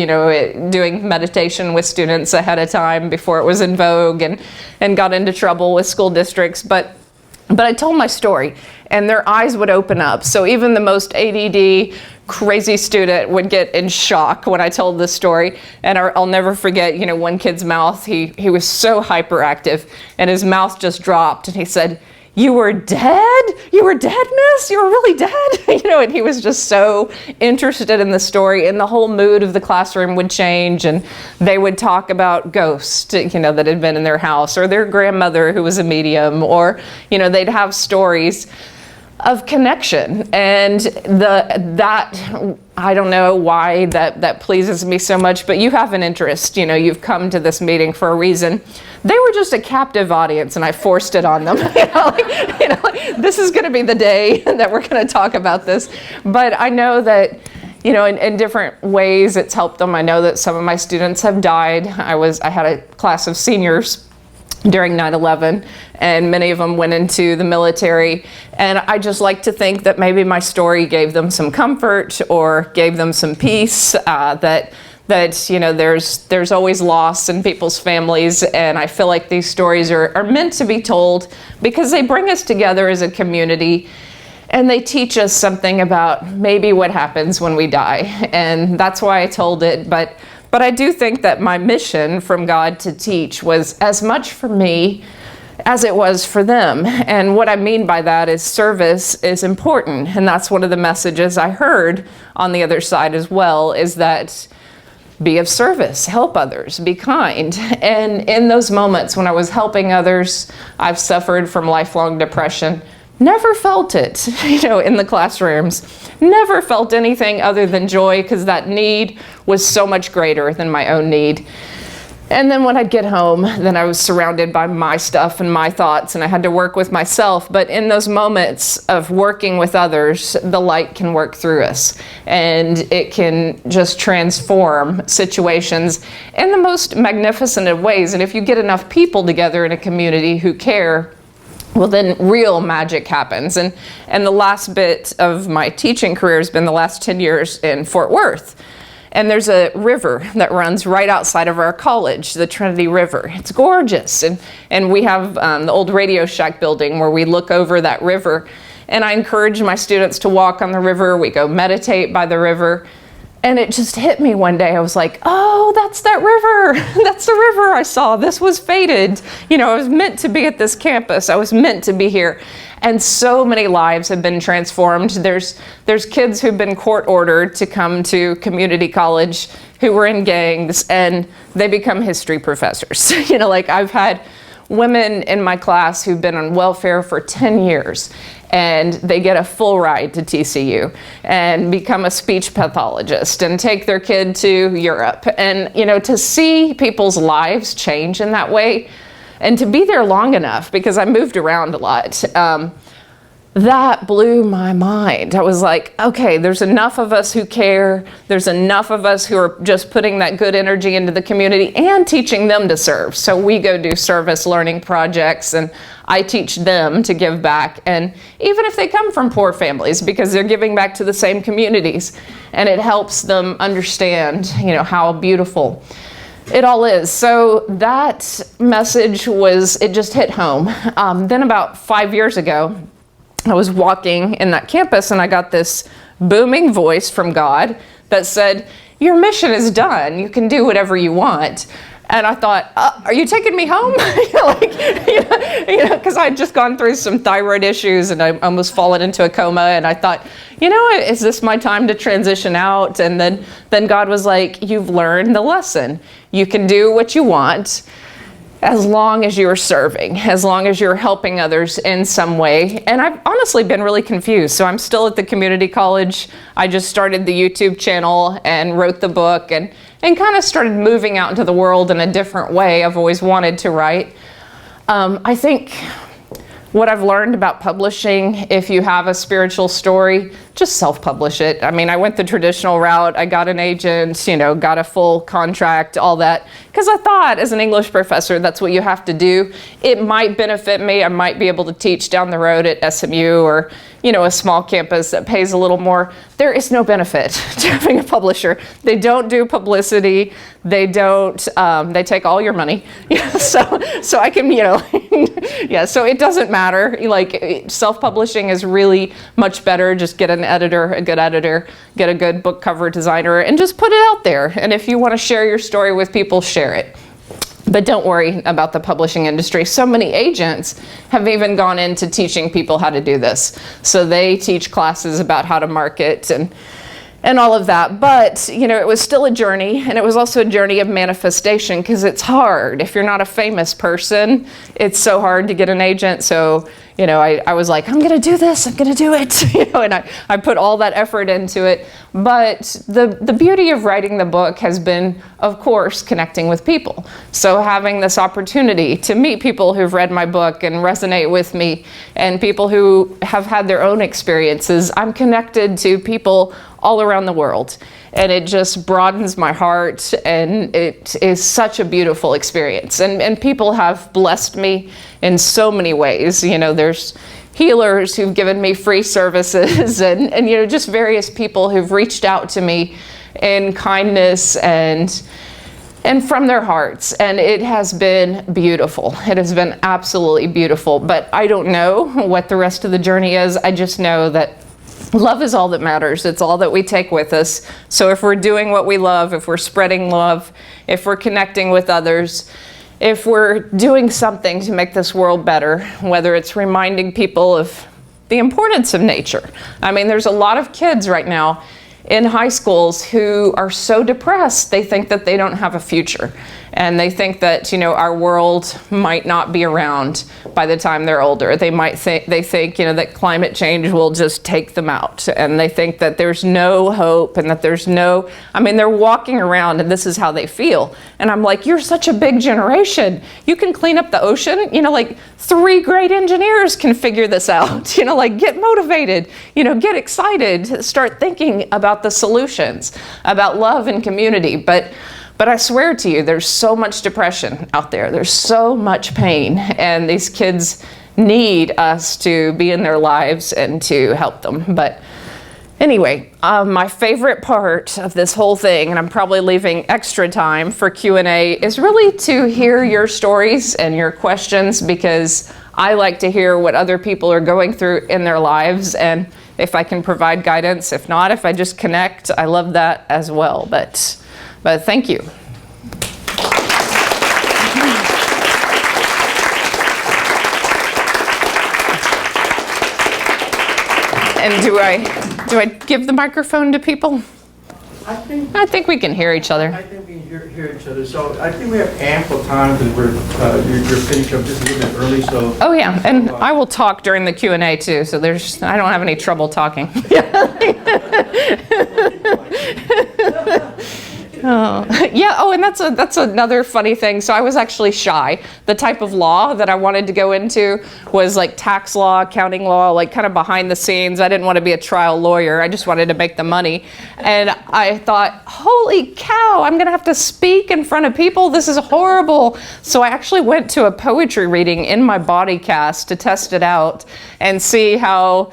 doing meditation with students ahead of time before it was in vogue, and got into trouble with school districts. But I told my story, and their eyes would open up. So even the most ADD, crazy student would get in shock when I told this story. And I'll never forget, one kid's mouth, he was so hyperactive, and his mouth just dropped, and he said, "You were dead? You were dead, miss? You were really dead?" And he was just so interested in the story, and the whole mood of the classroom would change, and they would talk about ghosts, that had been in their house, or their grandmother who was a medium, or, they'd have stories of connection. And that I don't know why that pleases me so much, but you have an interest. You've come to this meeting for a reason. They were just a captive audience, and I forced it on them. This is going to be the day that we're going to talk about this. But I know that, in different ways it's helped them. I know that some of my students have died. I had a class of seniors during 9/11, and many of them went into the military. And I just like to think that maybe my story gave them some comfort or gave them some peace, that there's always loss in people's families. And I feel like these stories are meant to be told because they bring us together as a community, and they teach us something about maybe what happens when we die. And that's why I told it. But I do think that my mission from God to teach was as much for me as it was for them. And what I mean by that is service is important. And that's one of the messages I heard on the other side as well, is that be of service, help others, be kind. And in those moments when I was helping others, I've suffered from lifelong depression. Never felt it, in the classrooms. Never felt anything other than joy, because that need was so much greater than my own need. And then when I'd get home, then I was surrounded by my stuff and my thoughts, and I had to work with myself. But in those moments of working with others, the light can work through us, and it can just transform situations in the most magnificent of ways. And if you get enough people together in a community who care, well, then real magic happens. And the last bit of my teaching career has been the last 10 years in Fort Worth. And there's a river that runs right outside of our college, the Trinity River. It's gorgeous. And we have the old Radio Shack building where we look over that river. And I encourage my students to walk on the river. We go meditate by the river. And it just hit me one day. I was like, oh, that's that river. That's the river I saw. This was fated. I was meant to be at this campus. I was meant to be here. And so many lives have been transformed. There's kids who've been court ordered to come to community college who were in gangs, and they become history professors. I've had women in my class who've been on welfare for 10 years, and they get a full ride to TCU and become a speech pathologist and take their kid to Europe. And, to see people's lives change in that way, and to be there long enough, because I moved around a lot, that blew my mind. I was like, okay, there's enough of us who care. There's enough of us who are just putting that good energy into the community and teaching them to serve. So we go do service learning projects, and I teach them to give back. And even if they come from poor families, because they're giving back to the same communities, and it helps them understand, how beautiful it all is. So that message it just hit home. Then about 5 years ago, I was walking in that campus, and I got this booming voice from God that said, your mission is done. You can do whatever you want. And I thought, are you taking me home? Because I'd just gone through some thyroid issues, and I almost fallen into a coma. And I thought, is this my time to transition out? And then God was like, you've learned the lesson. You can do what you want, as long as you're serving, as long as you're helping others in some way. And I've honestly been really confused. So I'm still at the community college. I just started the YouTube channel and wrote the book, and kind of started moving out into the world in a different way. I've always wanted to write. I think what I've learned about publishing, if you have a spiritual story, just self-publish it. I mean, I went the traditional route. I got an agent, got a full contract, all that. Because I thought, as an English professor, that's what you have to do. It might benefit me. I might be able to teach down the road at SMU or, a small campus that pays a little more. There is no benefit to having a publisher. They don't do publicity. They don't, they take all your money. So I can, so it doesn't matter. Self-publishing is really much better. Just get a good editor, get a good book cover designer, and just put it out there. And if you want to share your story with people, share it. But don't worry about the publishing industry. So many agents have even gone into teaching people how to do this. So they teach classes about how to market and all of that. But, it was still a journey, and it was also a journey of manifestation, because it's hard. If you're not a famous person, it's so hard to get an agent. So, I was like, I'm going to do this, I'm going to do it, and I put all that effort into it. But the beauty of writing the book has been, of course, connecting with people. So having this opportunity to meet people who've read my book and resonate with me, and people who have had their own experiences, I'm connected to people all around the world. And it just broadens my heart, and it is such a beautiful experience. And people have blessed me in so many ways. There's healers who've given me free services, and just various people who've reached out to me in kindness and from their hearts. And it has been beautiful. It has been absolutely beautiful. But I don't know what the rest of the journey is. I just know that love is all that matters. It's all that we take with us. So if we're doing what we love, if we're spreading love, if we're connecting with others, if we're doing something to make this world better, whether it's reminding people of the importance of nature. I mean, there's a lot of kids right now in high schools who are so depressed they think that they don't have a future, and they think that, you know, our world might not be around by the time they're older. They think, you know, that climate change will just take them out, and they think that there's no hope and that there's no, I mean, they're walking around and this is how they feel. And I'm like, you're such a big generation. You can clean up the ocean. You know, like 3 great engineers can figure this out. You know, like get motivated, you know, get excited, start thinking about the solutions, about love and community. But I swear to you, there's so much depression out there. There's so much pain, and these kids need us to be in their lives and to help them. But anyway, my favorite part of this whole thing, and I'm probably leaving extra time for Q&A, is really to hear your stories and your questions, because I like to hear what other people are going through in their lives, and if I can provide guidance. If not, if I just connect, I love that as well. But thank you. And do I give the microphone to people? I think we can hear each other. I think we can hear each other. So I think we have ample time because you're finished up just a little bit early. So. Oh yeah, and I will talk during the Q&A too. So I don't have any trouble talking. Yeah, and that's another funny thing. So I was actually shy. The type of law that I wanted to go into was like tax law, accounting law, like kind of behind the scenes. I didn't want to be a trial lawyer. I just wanted to make the money. And I thought, holy cow, I'm going to have to speak in front of people. This is horrible. So I actually went to a poetry reading in my body cast to test it out and see how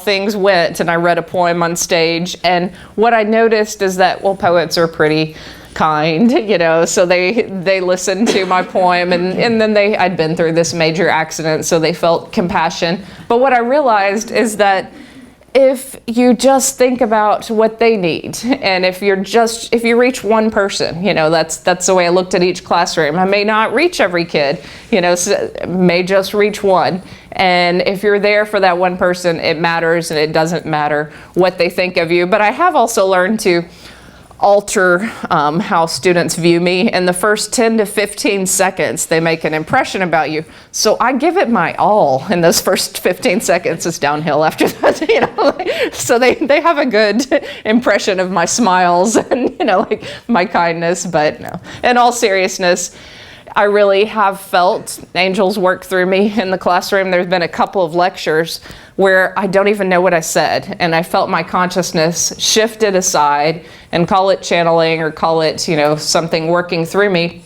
things went, and I read a poem on stage, and what I noticed is that, well, poets are pretty kind, you know, so they listened to my poem, and then I'd been through this major accident, so they felt compassion. But what I realized is that if you just think about what they need, and if you reach one person, you know, that's the way I looked at each classroom. I may not reach every kid, you know, so may just reach one. And if you're there for that one person, it matters, and it doesn't matter what they think of you. But I have also learned to alter how students view me. In the first 10 to 15 seconds, they make an impression about you. So I give it my all in those first 15 seconds. It's downhill after that, you know. So they have a good impression of my smiles and, you know, like my kindness. But no, in all seriousness, I really have felt angels work through me in the classroom. There's been a couple of lectures where I don't even know what I said, and I felt my consciousness shifted aside, and call it channeling or call it, you know, something working through me.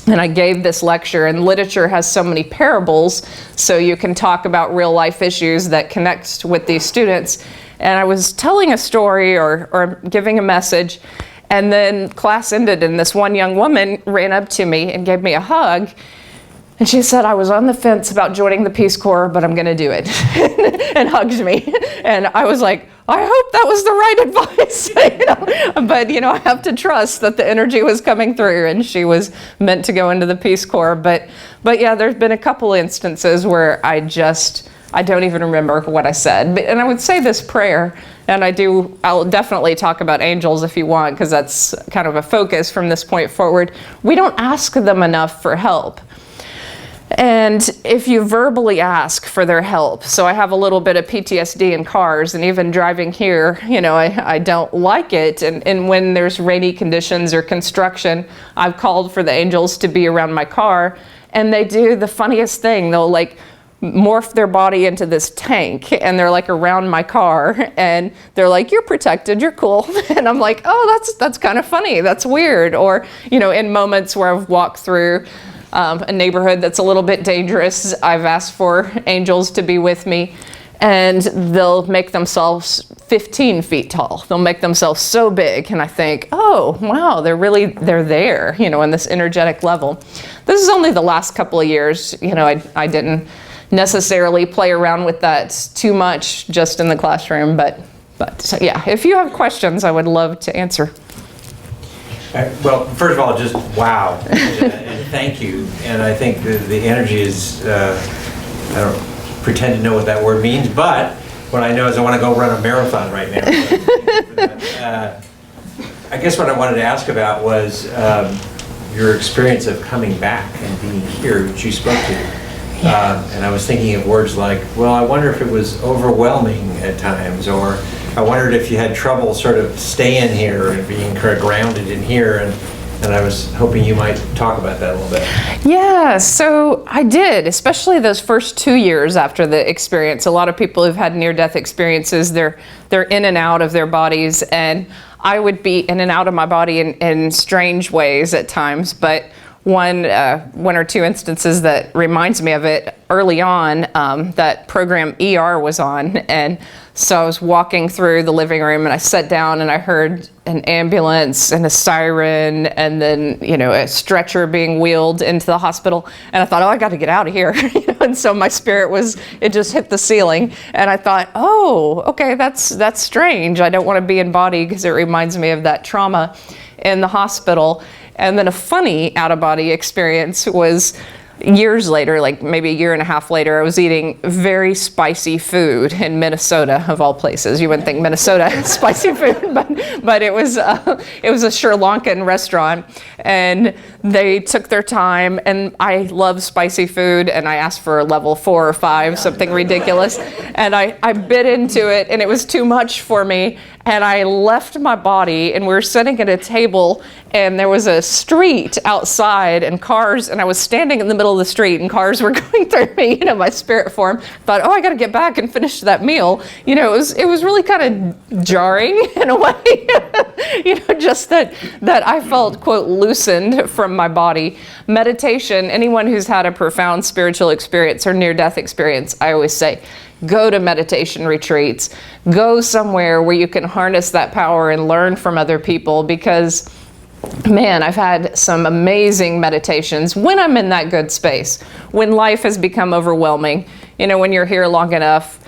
And I gave this lecture, and literature has so many parables, so you can talk about real life issues that connect with these students. And I was telling a story or giving a message, and then class ended, and this one young woman ran up to me and gave me a hug. And she said, I was on the fence about joining the Peace Corps, but I'm going to do it, and hugged me. And I was like, I hope that was the right advice. You know? But, you know, I have to trust that the energy was coming through, and she was meant to go into the Peace Corps. But yeah, there's been a couple instances where I don't even remember what I said. And I would say this prayer, and I'll definitely talk about angels if you want, because that's kind of a focus from this point forward. We don't ask them enough for help. And if you verbally ask for their help, so I have a little bit of PTSD in cars, and even driving here, you know, I don't like it. And when there's rainy conditions or construction, I've called for the angels to be around my car, and they do the funniest thing. They'll like morph their body into this tank, and they're like around my car, and they're like, you're protected, you're cool. And I'm like, oh, that's kind of funny, that's weird. Or, you know, in moments where I've walked through a neighborhood that's a little bit dangerous, I've asked for angels to be with me, and they'll make themselves 15 feet tall. They'll make themselves so big, and I think, oh, wow, they're there, you know, in this energetic level. This is only the last couple of years, you know, I didn't necessarily play around with that too much just in the classroom, but so yeah, if you have questions, I would love to answer. Well, first of all, just wow, and thank you. And I think the energy is, I don't pretend to know what that word means, but what I know is I want to go run a marathon right now. I guess what I wanted to ask about was your experience of coming back and being here, which you spoke to. And I was thinking of words like, well, I wonder if it was overwhelming at times, or I wondered if you had trouble sort of staying here and being kind of grounded in here. And I was hoping you might talk about that a little bit. Yeah, so I did, especially those first 2 years after the experience. A lot of people who've had near-death experiences, they're in and out of their bodies, and I would be in and out of my body in strange ways at times, but one or two instances that reminds me of it early on, that program ER was on, and so I was walking through the living room and I sat down and I heard an ambulance and a siren and then, you know, a stretcher being wheeled into the hospital, and I thought, oh, I got to get out of here. And so my spirit it just hit the ceiling, and I thought, oh, okay, that's strange. I don't want to be in body because it reminds me of that trauma in the hospital. And then a funny out-of-body experience was years later, like maybe a year and a half later. I was eating very spicy food in Minnesota, of all places. You wouldn't think Minnesota has spicy food, but it was a Sri Lankan restaurant, and they took their time, and I love spicy food, and I asked for a level 4 or 5, something ridiculous, and I bit into it, and it was too much for me, and I left my body, and we were sitting at a table, and there was a street outside and cars, and I was standing in the middle of the street and cars were going through me, you know, my spirit form. Thought, oh, I got to get back and finish that meal. You know, it was really kind of jarring in a way, you know, just that I felt, quote, loosened from my body. Meditation, anyone who's had a profound spiritual experience or near-death experience, I always say, go to meditation retreats, go somewhere where you can harness that power and learn from other people, because man, I've had some amazing meditations when I'm in that good space, when life has become overwhelming. You know, when you're here long enough,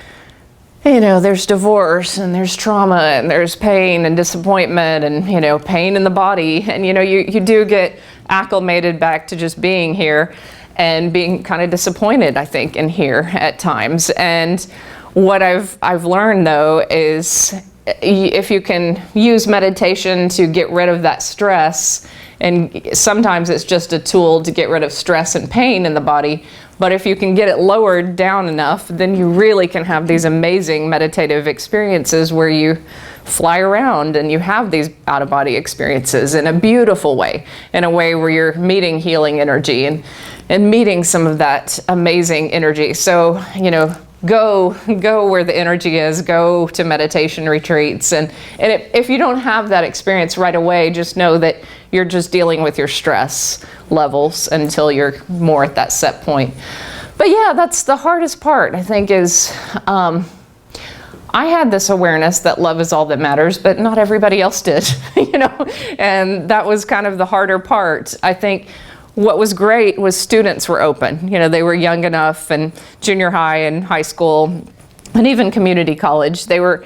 you know, there's divorce and there's trauma and there's pain and disappointment and, you know, pain in the body. And, you know, you do get acclimated back to just being here and being kind of disappointed, I think, in here at times. And what I've learned, though, is if you can use meditation to get rid of that stress, and sometimes it's just a tool to get rid of stress and pain in the body, but if you can get it lowered down enough, then you really can have these amazing meditative experiences where you fly around and you have these out-of-body experiences in a beautiful way, in a way where you're meeting healing energy and meeting some of that amazing energy. So, you know, go where the energy is, go to meditation retreats. And if you don't have that experience right away, just know that you're just dealing with your stress levels until you're more at that set point. But yeah, that's the hardest part, I think, is I had this awareness that love is all that matters, but not everybody else did, you know, and that was kind of the harder part. I think what was great was students were open. You know, they were young enough, and junior high and high school and even community college, they were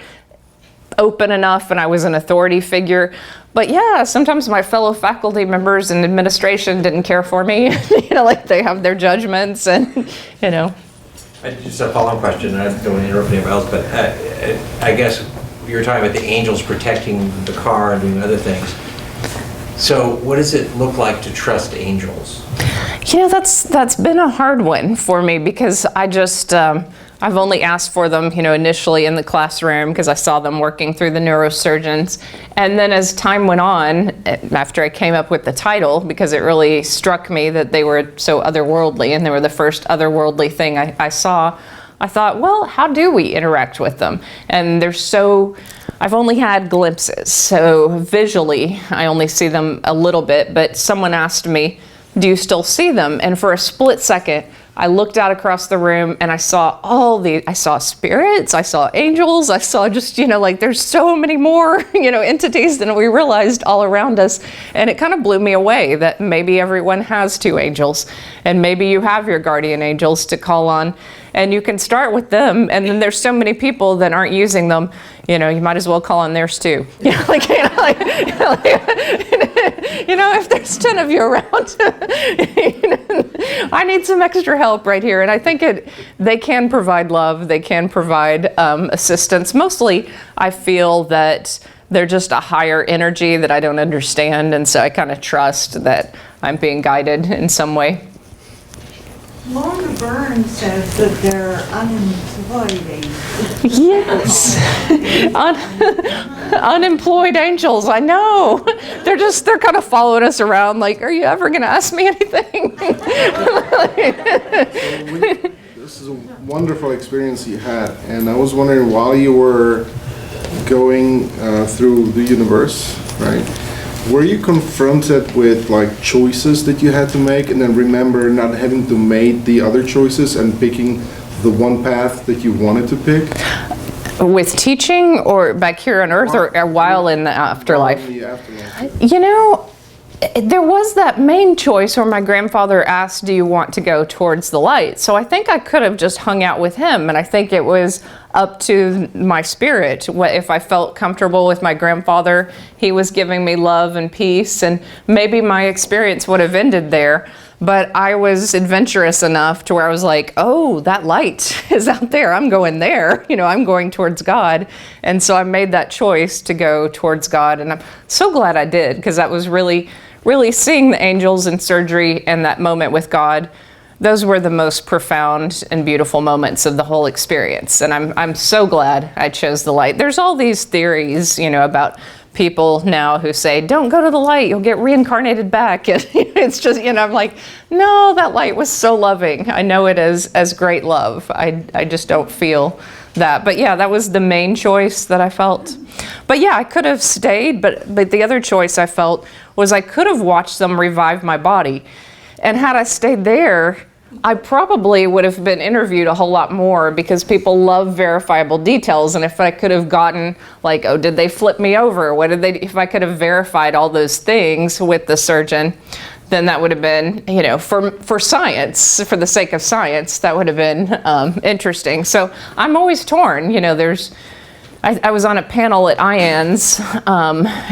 open enough, and I was an authority figure. But yeah, sometimes my fellow faculty members and administration didn't care for me. You know, like they have their judgments, and, you know. Just a follow-up question, I don't want to interrupt anybody else, but I guess you were talking about the angels protecting the car and doing other things. So what does it look like to trust angels? You know, that's been a hard one for me, because I just, I've only asked for them, you know, initially in the classroom because I saw them working through the neurosurgeons. And then as time went on, after I came up with the title, because it really struck me that they were so otherworldly and they were the first otherworldly thing I saw, I thought, well, how do we interact with them? And I've only had glimpses, so visually I only see them a little bit, but someone asked me, do you still see them? And for a split second, I looked out across the room and I saw I saw spirits, I saw angels, I saw just, you know, like there's so many more, you know, entities than we realized all around us. And it kind of blew me away that maybe everyone has two angels, and maybe you have your guardian angels to call on. And you can start with them, and then there's so many people that aren't using them. You know, you might as well call on theirs too. You know, if there's 10 of you around, I need some extra help right here. And I think they can provide love, they can provide assistance. Mostly, I feel that they're just a higher energy that I don't understand, and so I kind of trust that I'm being guided in some way. Lorna Burns says that they're unemployed angels. Yes. Unemployed angels, I know. They're kind of following us around like, are you ever going to ask me anything? This is a wonderful experience you had, and I was wondering, while you were going through the universe, right, were you confronted with like choices that you had to make, and then remember not having to make the other choices and picking the one path that you wanted to pick? With teaching, or back here on Earth, or while in the afterlife? In the afterlife. You know, there was that main choice where my grandfather asked, do you want to go towards the light? So I think I could have just hung out with him, and I think it was up to my spirit. If I felt comfortable with my grandfather, he was giving me love and peace, and maybe my experience would have ended there. But I was adventurous enough to where I was like, oh, that light is out there. I'm going there. You know, I'm going towards God. And so I made that choice to go towards God. And I'm so glad I did, because that was really seeing the angels in surgery and that moment with God. Those were the most profound and beautiful moments of the whole experience. And I'm so glad I chose the light. There's all these theories, you know, about people now who say, don't go to the light, you'll get reincarnated back. And it's just, you know, I'm like, no, that light was so loving. I know it as great love. I just don't feel that. But yeah, that was the main choice that I felt. But yeah, I could have stayed, but the other choice I felt was I could have watched them revive my body. And had I stayed there, I probably would have been interviewed a whole lot more, because people love verifiable details. And if I could have gotten like, oh, did they flip me over? What did they, if I could have verified all those things with the surgeon, then that would have been, you know, for science, for the sake of science, that would have been interesting. So I'm always torn. You know, I was on a panel at INACS,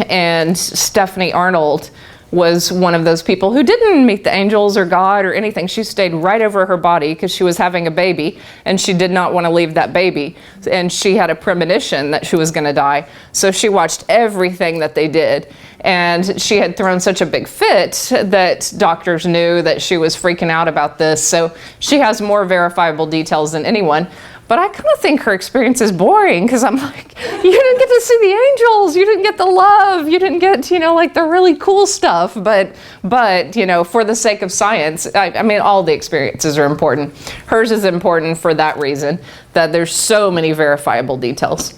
and Stephanie Arnold was one of those people who didn't meet the angels or God or anything. She stayed right over her body because she was having a baby, and she did not want to leave that baby. And she had a premonition that she was going to die. So she watched everything that they did. And she had thrown such a big fit that doctors knew that she was freaking out about this. So she has more verifiable details than anyone. But I kind of think her experience is boring, because I'm like, you didn't get to see the angels, you didn't get the love, you didn't get, you know, like the really cool stuff. But you know, for the sake of science, I mean, all the experiences are important. Hers is important for that reason, that there's so many verifiable details.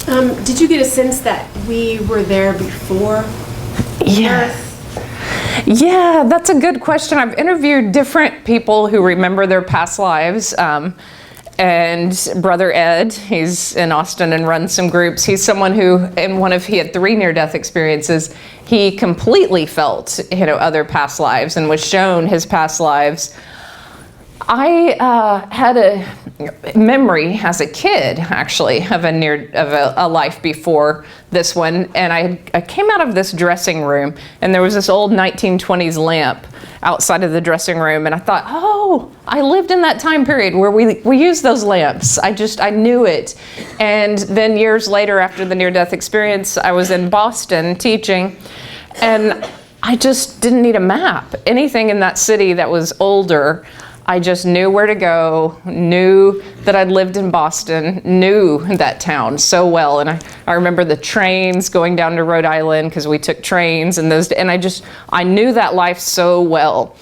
Did you get a sense that we were there before Earth? Yeah, that's a good question. I've interviewed different people who remember their past lives. And Brother Ed, he's in Austin and runs some groups. He's someone who, he had 3 near-death experiences. He completely felt, you know, other past lives and was shown his past lives. I had a memory as a kid, actually, of a life before this one, and I came out of this dressing room, and there was this old 1920s lamp outside of the dressing room, and I thought, oh, I lived in that time period where we used those lamps. I knew it. And then years later, after the near-death experience, I was in Boston teaching, and I just didn't need a map. Anything in that city that was older, I just knew where to go, knew that I'd lived in Boston, knew that town so well. And I remember the trains going down to Rhode Island, because we took trains, and I knew that life so well.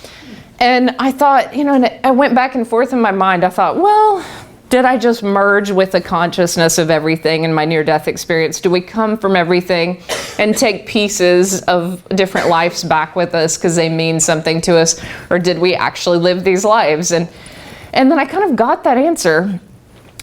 And I thought, you know, and I went back and forth in my mind. I thought, well, did I just merge with the consciousness of everything in my near-death experience? Do we come from everything and take pieces of different lives back with us because they mean something to us? Or did we actually live these lives? And then I kind of got that answer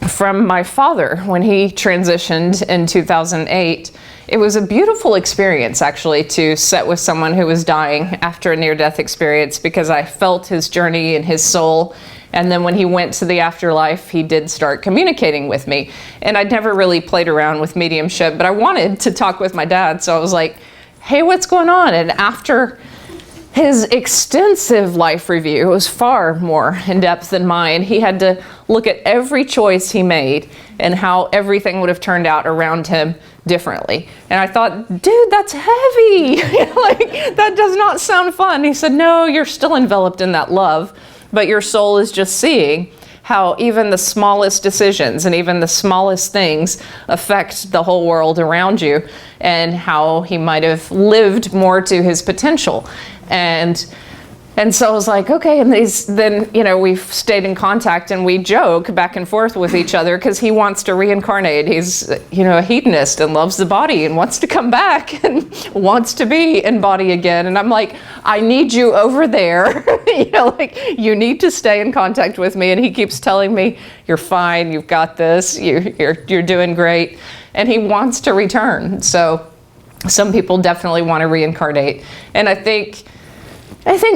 from my father when he transitioned in 2008. It was a beautiful experience, actually, to sit with someone who was dying after a near-death experience, because I felt his journey and his soul. And then when he went to the afterlife, he did start communicating with me. And I'd never really played around with mediumship, but I wanted to talk with my dad. So I was like, hey, what's going on? And after his extensive life review, it was far more in depth than mine. He had to look at every choice he made and how everything would have turned out around him differently. And I thought, dude, that's heavy. Like, that does not sound fun. He said, no, you're still enveloped in that love, but your soul is just seeing how even the smallest decisions and even the smallest things affect the whole world around you, and how he might have lived more to his potential. And so I was like, okay, and then, you know, we've stayed in contact and we joke back and forth with each other because he wants to reincarnate. He's, you know, a hedonist and loves the body and wants to come back and wants to be in body again. And I'm like, I need you over there. You know, like, you need to stay in contact with me. And he keeps telling me, you're fine, you've got this, you're doing great. And he wants to return. So some people definitely want to reincarnate. And I think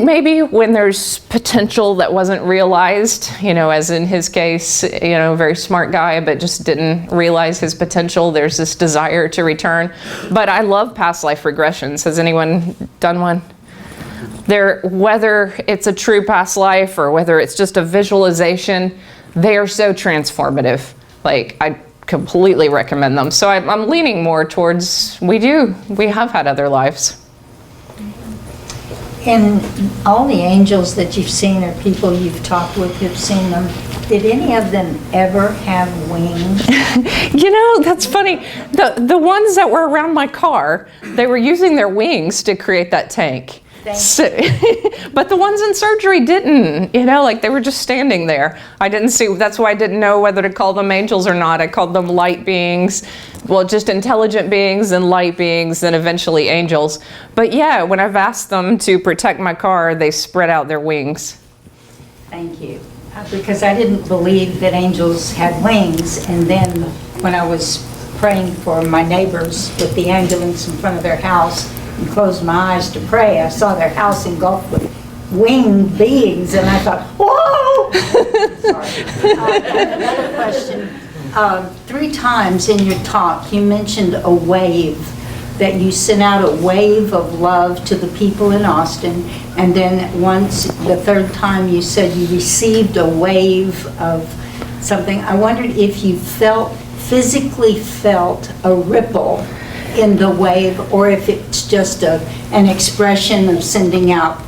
maybe when there's potential that wasn't realized, you know, as in his case, you know, very smart guy, but just didn't realize his potential, there's this desire to return. But I love past life regressions. Has anyone done one? Whether it's a true past life or whether it's just a visualization, they are so transformative. Like, I completely recommend them. So I'm leaning more towards, we have had other lives. And all the angels that you've seen or people you've talked with who've seen them, did any of them ever have wings? You know, that's funny. The ones that were around my car, they were using their wings to create that tank. So, but the ones in surgery didn't, you know, like, they were just standing there. I didn't see, that's why I didn't know whether to call them angels or not. I called them light beings, well, just intelligent beings and light beings, and eventually angels. But yeah, when I've asked them to protect my car, they spread out their wings. Thank you. Because I didn't believe that angels had wings, and then when I was praying for my neighbors with the ambulance in front of their house, and closed my eyes to pray, I saw their house engulfed with winged beings, and I thought, whoa! Sorry. Another question. 3 times in your talk, you mentioned a wave, that you sent out a wave of love to the people in Austin, and then once, the 3rd time, you said you received a wave of something. I wondered if you physically felt a ripple in the wave, or if it's just an expression of sending out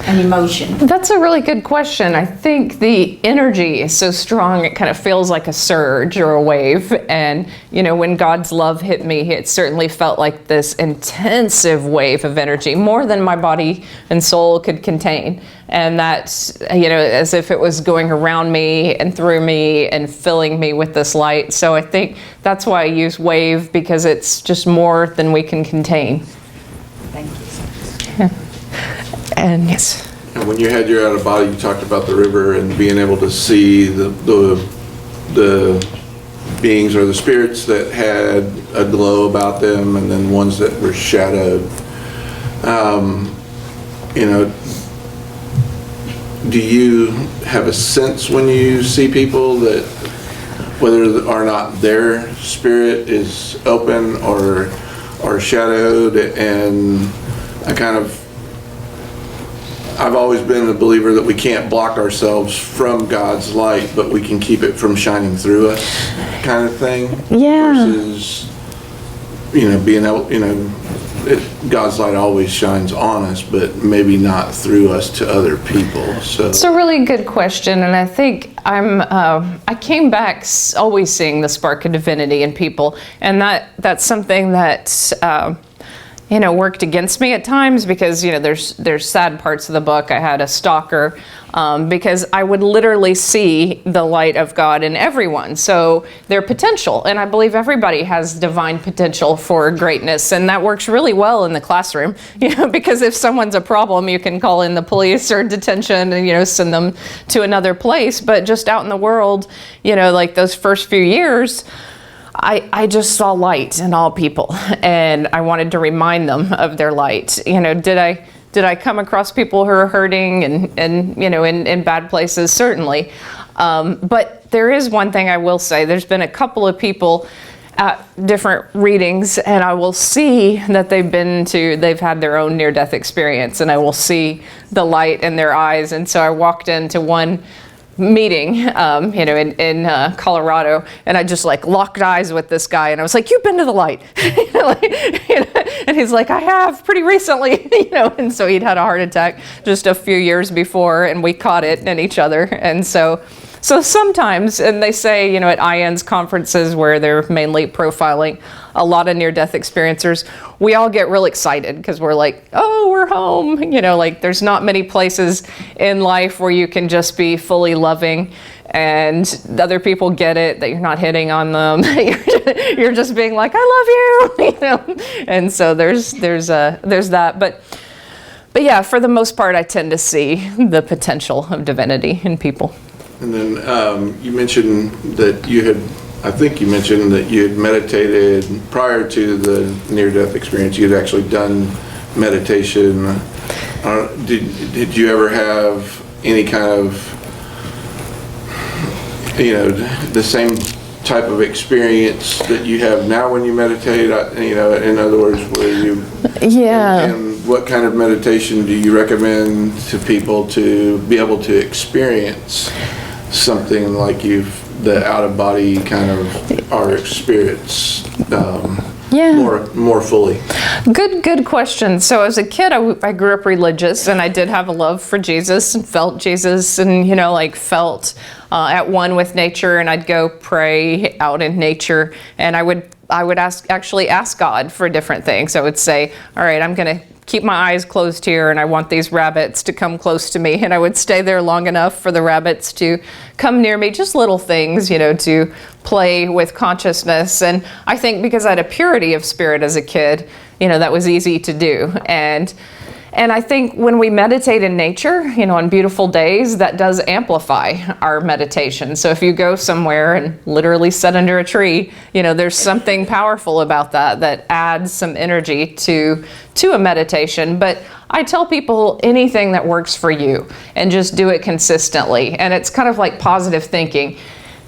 an emotion. That's a really good question. I think the energy is so strong, it kind of feels like a surge or a wave. And, you know, when God's love hit me, it certainly felt like this intensive wave of energy, more than my body and soul could contain. And that's, you know, as if it was going around me and through me and filling me with this light. So I think that's why I use wave, because it's just more than we can contain. Thank you. And yes. And when you had your out of body, you talked about the river and being able to see the beings or the spirits that had a glow about them, and then ones that were shadowed. You know, do you have a sense when you see people that whether or not their spirit is open or shadowed? And I've always been a believer that we can't block ourselves from God's light, but we can keep it from shining through us, kind of thing. Yeah. Versus, you know, being able, you know, God's light always shines on us, but maybe not through us to other people. So it's a really good question, and I think I came back always seeing the spark of divinity in people, and that's something that you know, worked against me at times, because, you know, there's sad parts of the book. I had a stalker, because I would literally see the light of God in everyone, so their potential. And I believe everybody has divine potential for greatness, and that works really well in the classroom, you know, because if someone's a problem, you can call in the police or detention and, you know, send them to another place. But just out in the world, you know, like those first few years, I just saw light in all people, and I wanted to remind them of their light. You know, did Did I come across people who are hurting and you know, in bad places? Certainly. But there is one thing I will say. There's been a couple of people at different readings, and I will see that they've had their own near-death experience, and I will see the light in their eyes. And so I walked into one meeting, you know, in Colorado, and I just like locked eyes with this guy, and I was like, "You've been to the light," and he's like, "I have pretty recently," you know, and so he'd had a heart attack just a few years before, and we caught it in each other, and so sometimes, and they say, you know, at INACS conferences where they're mainly profiling a lot of near-death experiencers, we all get real excited because we're like, oh, we're home. You know, like there's not many places in life where you can just be fully loving and other people get it, that you're not hitting on them. You're just being like, I love you, you know? And so there's that. But yeah, for the most part, I tend to see the potential of divinity in people. And then you mentioned that I think you mentioned that you had meditated prior to the near-death experience. You had actually done meditation. Did you ever have any kind of, you know, the same type of experience that you have now when you meditate? You know, in other words, where you... Yeah. And what kind of meditation do you recommend to people to be able to experience something like the out-of-body kind of our spirits more fully? Good question. So as a kid, I grew up religious, and I did have a love for Jesus and felt Jesus, and you know, like felt at one with nature. And I'd go pray out in nature, and I would actually ask God for different things. I would say, all right, I'm going to keep my eyes closed here, and I want these rabbits to come close to me, and I would stay there long enough for the rabbits to come near me, just little things, you know, to play with consciousness. And I think because I had a purity of spirit as a kid, you know, that was easy to do. And I think when we meditate in nature, you know, on beautiful days, that does amplify our meditation. So if you go somewhere and literally sit under a tree, you know, there's something powerful about that adds some energy to a meditation. But I tell people anything that works for you, and just do it consistently. And it's kind of like positive thinking.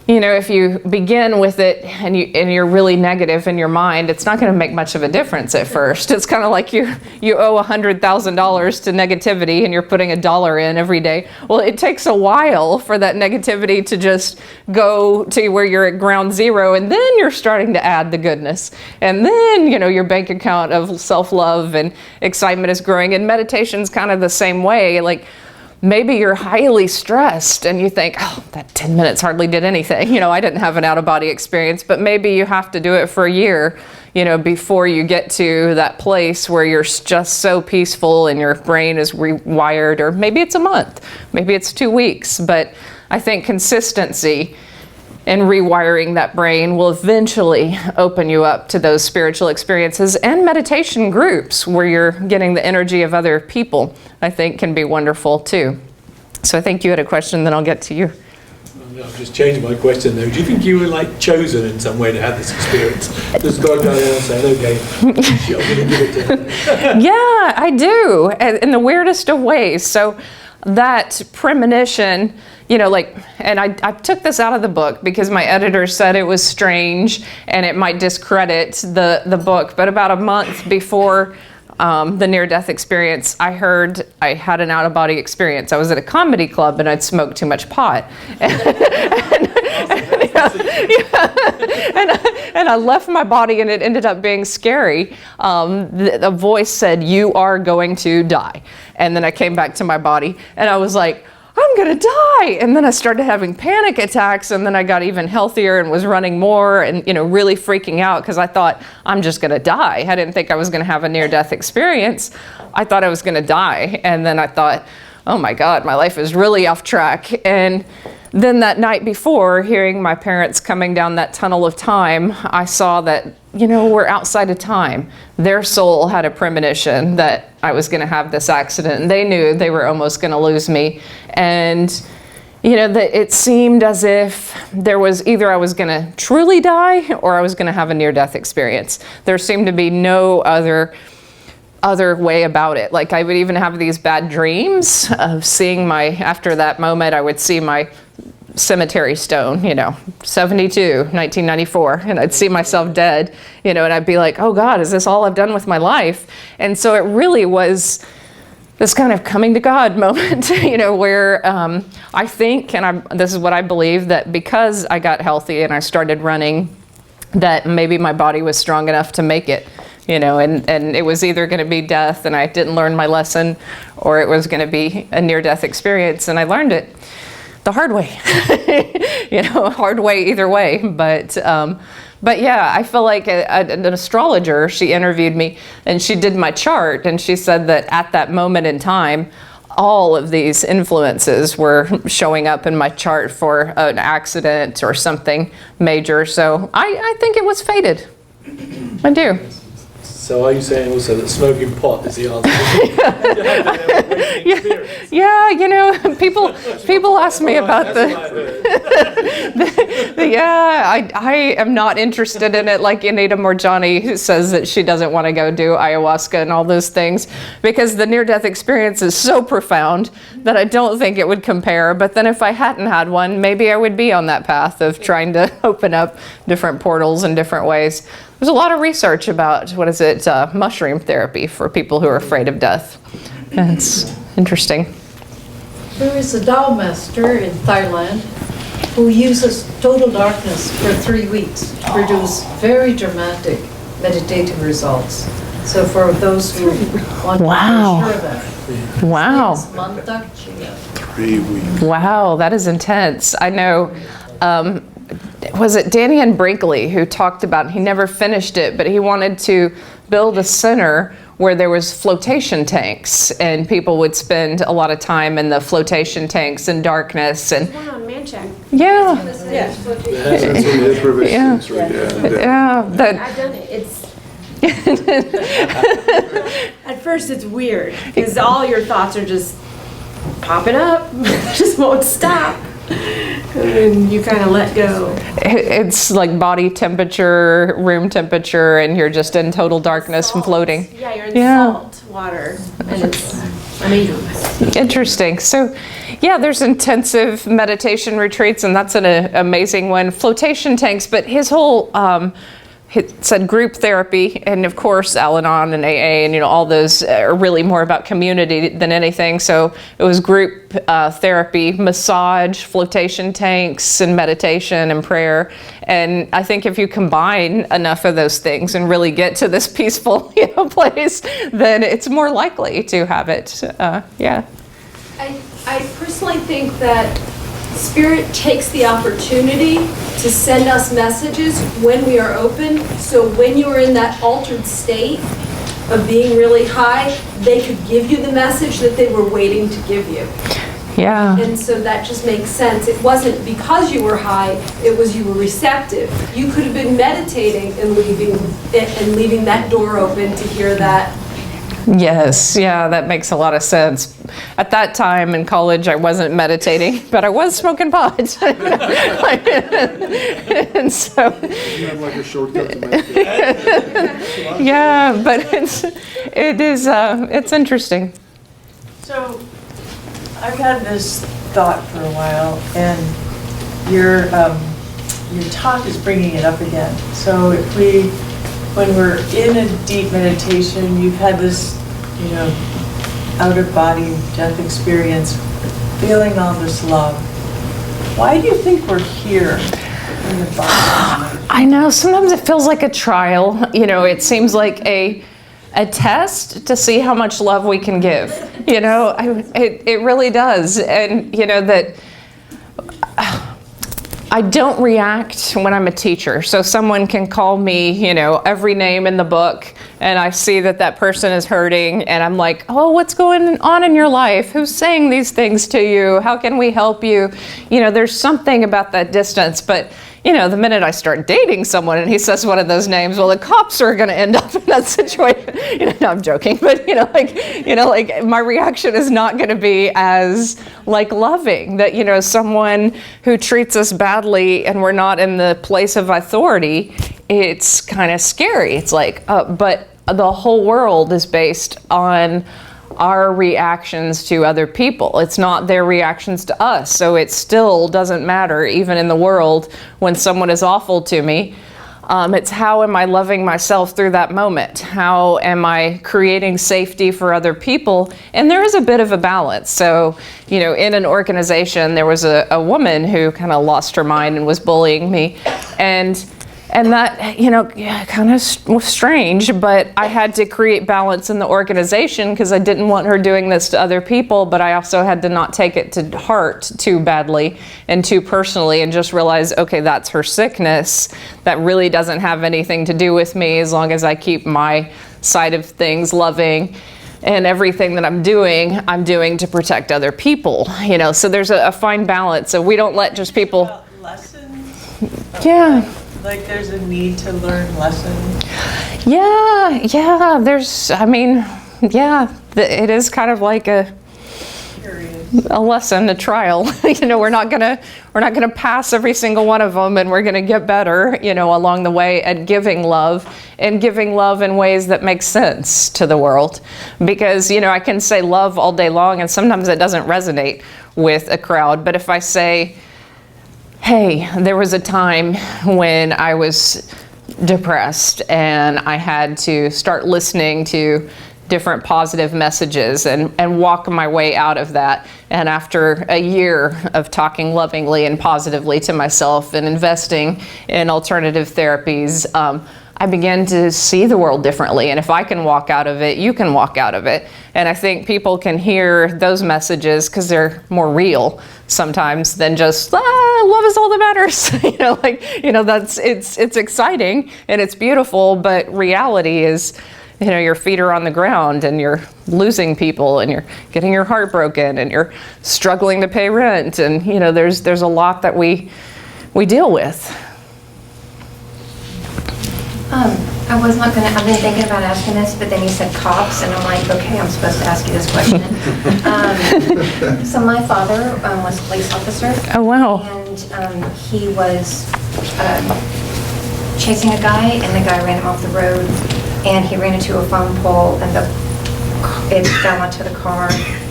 You know, if you begin with it and you're really negative in your mind, it's not going to make much of a difference at first. It's kind of like you owe $100,000 to negativity, and you're putting $1 in every day. Well, it takes a while for that negativity to just go to where you're at ground zero, and then you're starting to add the goodness. And then, you know, your bank account of self-love and excitement is growing. And meditation's kind of the same way. Like, maybe you're highly stressed and you think, oh, that 10 minutes hardly did anything. You know, I didn't have an out-of-body experience, but maybe you have to do it for a year, you know, before you get to that place where you're just so peaceful and your brain is rewired. Or maybe it's a month, maybe it's 2 weeks. But I think consistency and rewiring that brain will eventually open you up to those spiritual experiences. And meditation groups where you're getting the energy of other people, I think can be wonderful too. So I think you had a question, then I'll get to you. I've just changed my question though. Do you think you were like chosen in some way to have this experience? Just God got there and said, okay, I'm going to give it to her. Yeah, I do, in the weirdest of ways. So that premonition, you know, like, and I took this out of the book because my editor said it was strange and it might discredit the book. But about a month before the near-death experience, I heard I had an out-of-body experience. I was at a comedy club and I'd smoked too much pot. And I left my body, and it ended up being scary. The voice said, "You are going to die." And then I came back to my body, and I was like, I'm gonna die. And then I started having panic attacks, and then I got even healthier and was running more and, you know, really freaking out because I thought, I'm just gonna die. I didn't think I was gonna have a near-death experience. I thought I was gonna die. And then I thought, oh my God, my life is really off track. And then that night before, hearing my parents coming down that tunnel of time, I saw that, you know, we're outside of time. Their soul had a premonition that I was going to have this accident, and they knew they were almost going to lose me. And, you know, that it seemed as if there was either I was going to truly die or I was going to have a near-death experience. There seemed to be no other other way about it. Like I would even have these bad dreams of seeing after that moment, I would see my cemetery stone, 72, 1994, and I'd see myself dead, and I'd be like, oh God, is this all I've done with my life? And so it really was this kind of coming to God moment, where I think, and this is what I believe, that because I got healthy and I started running, that maybe my body was strong enough to make it, and it was either going to be death and I didn't learn my lesson, or it was going to be a near-death experience, and I learned it the hard way, hard way either way. But yeah, I feel like an astrologer, she interviewed me and she did my chart, and she said that at that moment in time, all of these influences were showing up in my chart for an accident or something major. So I think it was fated. I do. So are you saying also that smoking pot is the answer? Yeah, people ask me about I am not interested in it, like Anita Morjani, who says that she doesn't want to go do ayahuasca and all those things, because the near-death experience is so profound that I don't think it would compare. But then if I hadn't had one, maybe I would be on that path of trying to open up different portals in different ways. There's a lot of research about, mushroom therapy for people who are afraid of death. And it's interesting. There is a Tao master in Thailand who uses total darkness for 3 weeks to produce very dramatic meditative results. So for those who want to Wow. be sure of that. Wow. His name is Mantak Chia. 3 weeks. Wow, that is intense. I know, was it Danny and Brinkley who talked about, he never finished it, but he wanted to build a center where there was flotation tanks, and people would spend a lot of time in the flotation tanks in darkness. And One on Manchac. yeah, That's what the provisions, right? yeah, that, I've done it. At first it's weird because all your thoughts are just popping up, just won't stop. And then you kind of let go. it's like body temperature, room temperature, and you're just in total darkness and floating. Yeah, you're in Yeah. salt water, and it's amazing. Interesting. So, yeah, there's intensive meditation retreats, and that's an amazing one. Flotation tanks, but his whole, it said group therapy, and of course Al-Anon and AA and all those are really more about community than anything. So it was group therapy, massage, flotation tanks, and meditation and prayer. And I think if you combine enough of those things and really get to this peaceful place, then it's more likely to have it. Yeah. I personally think that Spirit takes the opportunity to send us messages when we are open. So when you are in that altered state of being really high, they could give you the message that they were waiting to give you. Yeah. And so that just makes sense. It wasn't because you were high, it was you were receptive. You could have been meditating and leaving that door open to hear that. Yes, yeah, that makes a lot of sense. At that time in college, I wasn't meditating, but I was smoking pot. And so, Isn't that like a shortcut to meditation? yeah, but it's interesting. So, I've had this thought for a while, and your talk is bringing it up again. So when we're in a deep meditation, you've had this, out-of-body death experience, feeling all this love. Why do you think we're here in the body? I know, sometimes it feels like a trial. It seems like a test to see how much love we can give. It really does. And, that I don't react when I'm a teacher. So someone can call me, every name in the book, and I see that person is hurting, and I'm like, oh, what's going on in your life? Who's saying these things to you? How can we help you? There's something about that distance. But, the minute I start dating someone and he says one of those names, well, the cops are going to end up in that situation. No, I'm joking. But, my reaction is not going to be as, loving. That, someone who treats us badly and we're not in the place of authority, it's kind of scary. It's like, but the whole world is based on our reactions to other people. It's not their reactions to us. So it still doesn't matter, even in the world, when someone is awful to me. It's how am I loving myself through that moment? How am I creating safety for other people? And there is a bit of a balance. So, in an organization, there was a woman who kind of lost her mind and was bullying me. And that, kind of was strange, but I had to create balance in the organization because I didn't want her doing this to other people, but I also had to not take it to heart too badly and too personally and just realize, okay, that's her sickness. That really doesn't have anything to do with me as long as I keep my side of things loving. And everything that I'm doing to protect other people, so there's a fine balance. So we don't let just people. Lessons? Yeah. Like there's a need to learn lessons? Yeah, it is kind of like a lesson, a trial. We're not gonna pass every single one of them, and we're gonna get better, along the way at giving love in ways that make sense to the world. Because, I can say love all day long, and sometimes it doesn't resonate with a crowd. But if I say, hey, there was a time when I was depressed and I had to start listening to different positive messages and walk my way out of that. And after a year of talking lovingly and positively to myself and investing in alternative therapies, I began to see the world differently. And if I can walk out of it, you can walk out of it. And I think people can hear those messages because they're more real sometimes than just, love is all that matters. It's exciting and it's beautiful, but reality is, your feet are on the ground and you're losing people and you're getting your heart broken and you're struggling to pay rent. And, there's a lot that we deal with. I've been thinking about asking this, but then you said cops, and I'm like, okay, I'm supposed to ask you this question. So my father was a police officer. Oh, wow. And he was chasing a guy, and the guy ran him off the road, and he ran into a phone pole, and it fell onto the car,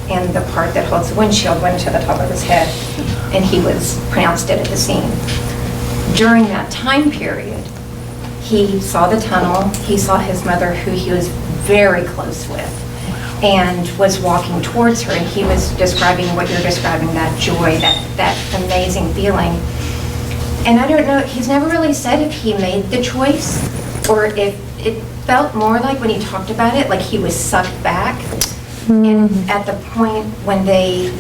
and the part that holds the windshield went into the top of his head, and he was pronounced dead at the scene. During that time period, he saw the tunnel, he saw his mother, who he was very close with, and was walking towards her, and he was describing what you're describing, that joy, that amazing feeling. And I don't know, he's never really said if he made the choice, or if it felt more like when he talked about it, like he was sucked back. And at the point when they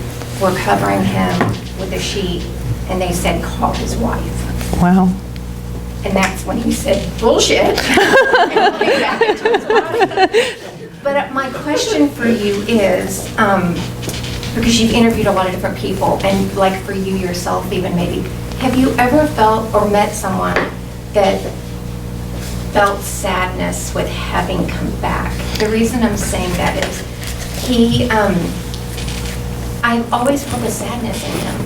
were covering him with a sheet, and they said, call his wife. Wow. And that's when he said, bullshit. And came back into his body. But my question for you is, because you've interviewed a lot of different people, and like for you yourself even maybe, have you ever felt or met someone that felt sadness with having come back? The reason I'm saying that is, I've always felt a sadness in him.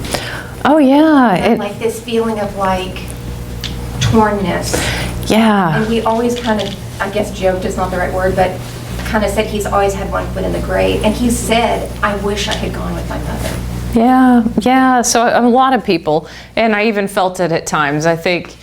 Oh yeah. And like this feeling of like, tornness. Yeah. And he always kind of, I guess joked is not the right word, but kind of said he's always had one foot in the grave. And he said, I wish I had gone with my mother. Yeah. So a lot of people, and I even felt it at times. I think,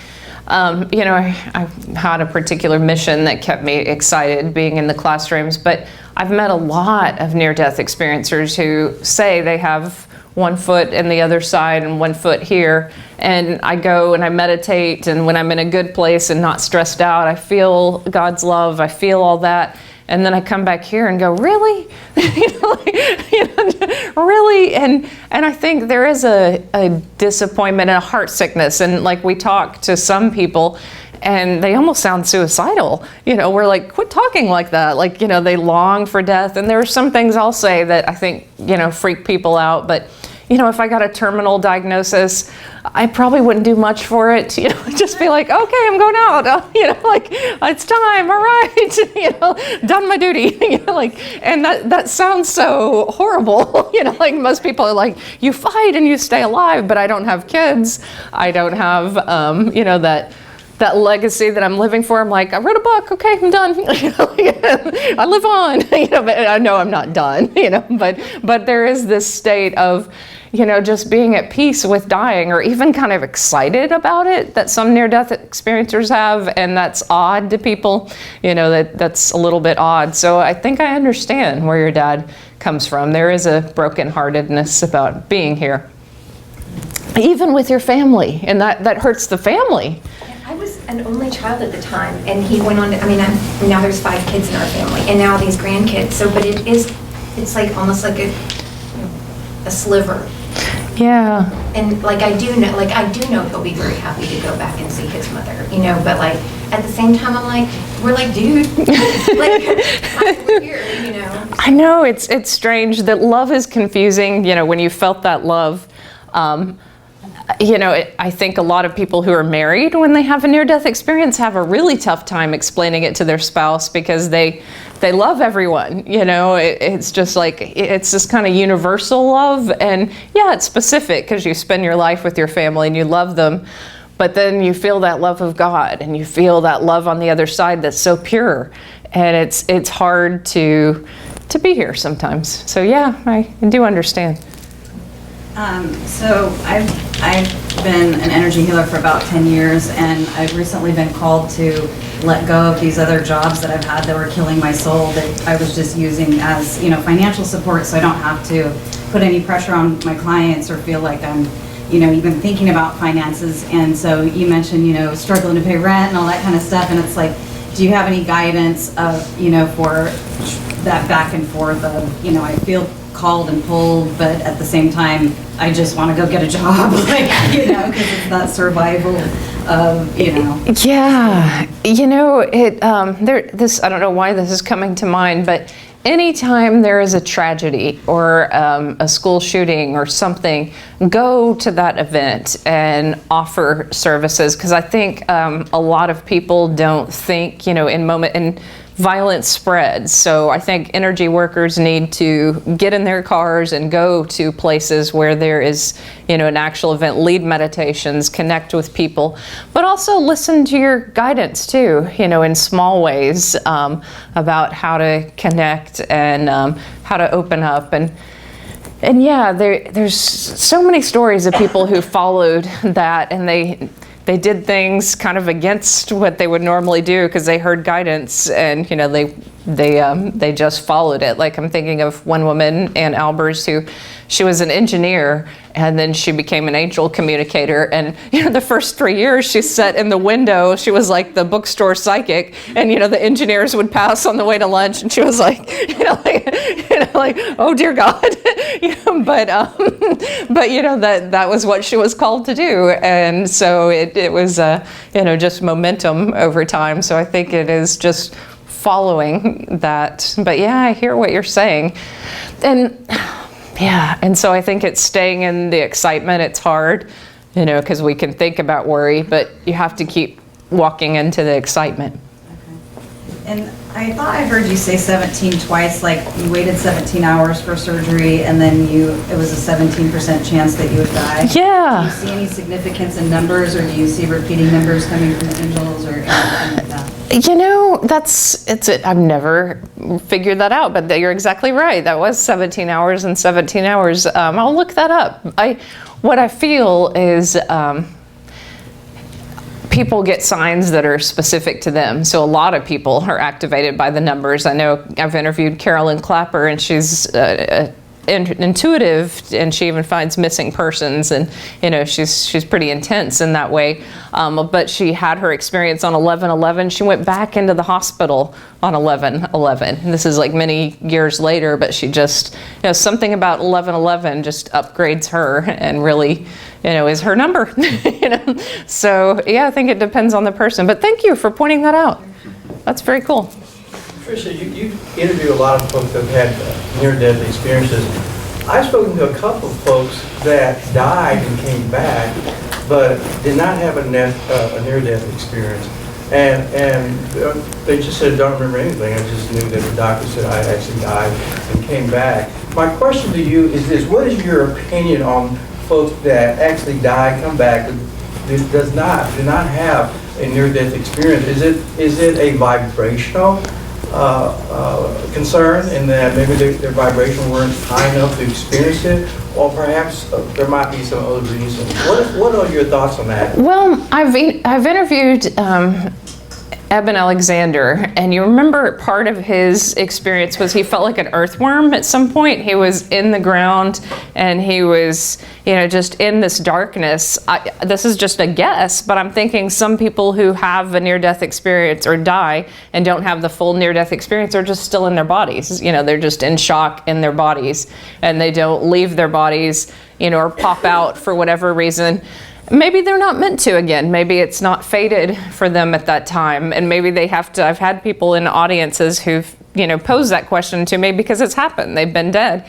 I had a particular mission that kept me excited being in the classrooms, but I've met a lot of near-death experiencers who say they have one foot in the other side and one foot here. And I go and I meditate, and when I'm in a good place and not stressed out, I feel God's love, I feel all that. And then I come back here and go, really? Really? And I think there is a disappointment and a heart sickness. And like we talk to some people, and they almost sound suicidal. We're like, quit talking like that. Like, they long for death. And there are some things I'll say that I think, freak people out. But, if I got a terminal diagnosis, I probably wouldn't do much for it. Just be like, okay, I'm going out. It's time. All right. Done my duty. And that sounds so horrible. Like most people are like, you fight and you stay alive, but I don't have kids. I don't have, that that legacy that I'm living for. I'm like, I wrote a book, okay, I'm done. I live on, but I know I'm not done, but there is this state of, just being at peace with dying, or even kind of excited about it, that some near-death experiencers have, and that's odd to people, that's a little bit odd. So I think I understand where your dad comes from. There is a brokenheartedness about being here, even with your family, and that hurts the family. I was an only child at the time, and he went on to, now there's 5 kids in our family, and now these grandkids, but it's like almost like a sliver. Yeah. And I do know he'll be very happy to go back and see his mother, but at the same time, I'm like, we're like, dude, we're here, I know, it's strange that love is confusing, when you felt that love. I think a lot of people who are married when they have a near-death experience have a really tough time explaining it to their spouse, because they love everyone, it's just it's this kind of universal love, and yeah, it's specific because you spend your life with your family and you love them, but then you feel that love of God, and you feel that love on the other side that's so pure, and it's hard to be here sometimes. So yeah, I do understand. So I've been an energy healer for about 10 years, and I've recently been called to let go of these other jobs that I've had that were killing my soul, that I was just using as, financial support, so I don't have to put any pressure on my clients or feel like I'm, even thinking about finances. And so you mentioned, struggling to pay rent and all that kind of stuff, and it's like, do you have any guidance of, for that back and forth of, I feel called and pulled, but at the same time, I just want to go get a job, because it's that survival of, Yeah, this, I don't know why this is coming to mind, but anytime there is a tragedy or a school shooting or something, go to that event and offer services, because I think a lot of people don't think, and violence spreads. So I think energy workers need to get in their cars and go to places where there is, an actual event, lead meditations, connect with people, but also listen to your guidance too, in small ways, about how to connect and how to open up. And yeah, there's so many stories of people who followed that, and they did things kind of against what they would normally do because they heard guidance, and they just followed it. Like, I'm thinking of one woman, Ann Albers, she was an engineer, and then she became an angel communicator. And the first 3 years she sat in the window. She was like the bookstore psychic, and the engineers would pass on the way to lunch, and she was like, oh dear God, but that was what she was called to do, and so it was just momentum over time. So I think it is just following that. But yeah, I hear what you're saying, and so I think it's staying in the excitement. It's hard, because we can think about worry, but you have to keep walking into the excitement. And I thought I heard you say 17 twice, like you waited 17 hours for surgery, and then it was a 17% chance that you would die. Yeah. Do you see any significance in numbers, or do you see repeating numbers coming from angels or anything like that? I've never figured that out, but you're exactly right. That was 17 hours and 17 hours. I'll look that up. What I feel is people get signs that are specific to them. So a lot of people are activated by the numbers. I know I've interviewed Carolyn Clapper, and she's intuitive, and she even finds missing persons, and she's pretty intense in that way. But she had her experience on 11/11. She went back into the hospital on 11/11. And this is like many years later, but she just, something about 11/11 just upgrades her and really, is her number. So yeah, I think it depends on the person. But thank you for pointing that out. That's very cool. Tricia, you interview a lot of folks that have had near-death experiences. I've spoken to a couple of folks that died and came back, but did not have a near-death experience. And they just said, don't remember anything. I just knew that the doctor said I actually died and came back. My question to you is this: what is your opinion on folks that actually die, come back, do not have a near-death experience, is it a vibrational concern in that maybe their vibration weren't high enough to experience it, or perhaps there might be some other reasons? What are your thoughts on that? Well, I've interviewed Eben Alexander, and you remember part of his experience was he felt like an earthworm at some point. He was in the ground and he was, just in this darkness. This is just a guess, but I'm thinking some people who have a near-death experience or die and don't have the full near-death experience are just still in their bodies. They're just in shock in their bodies and they don't leave their bodies, or pop out for whatever reason. Maybe they're not meant to again. Maybe it's not fated for them at that time. And maybe they have to. I've had people in audiences who've, posed that question to me because it's happened. They've been dead.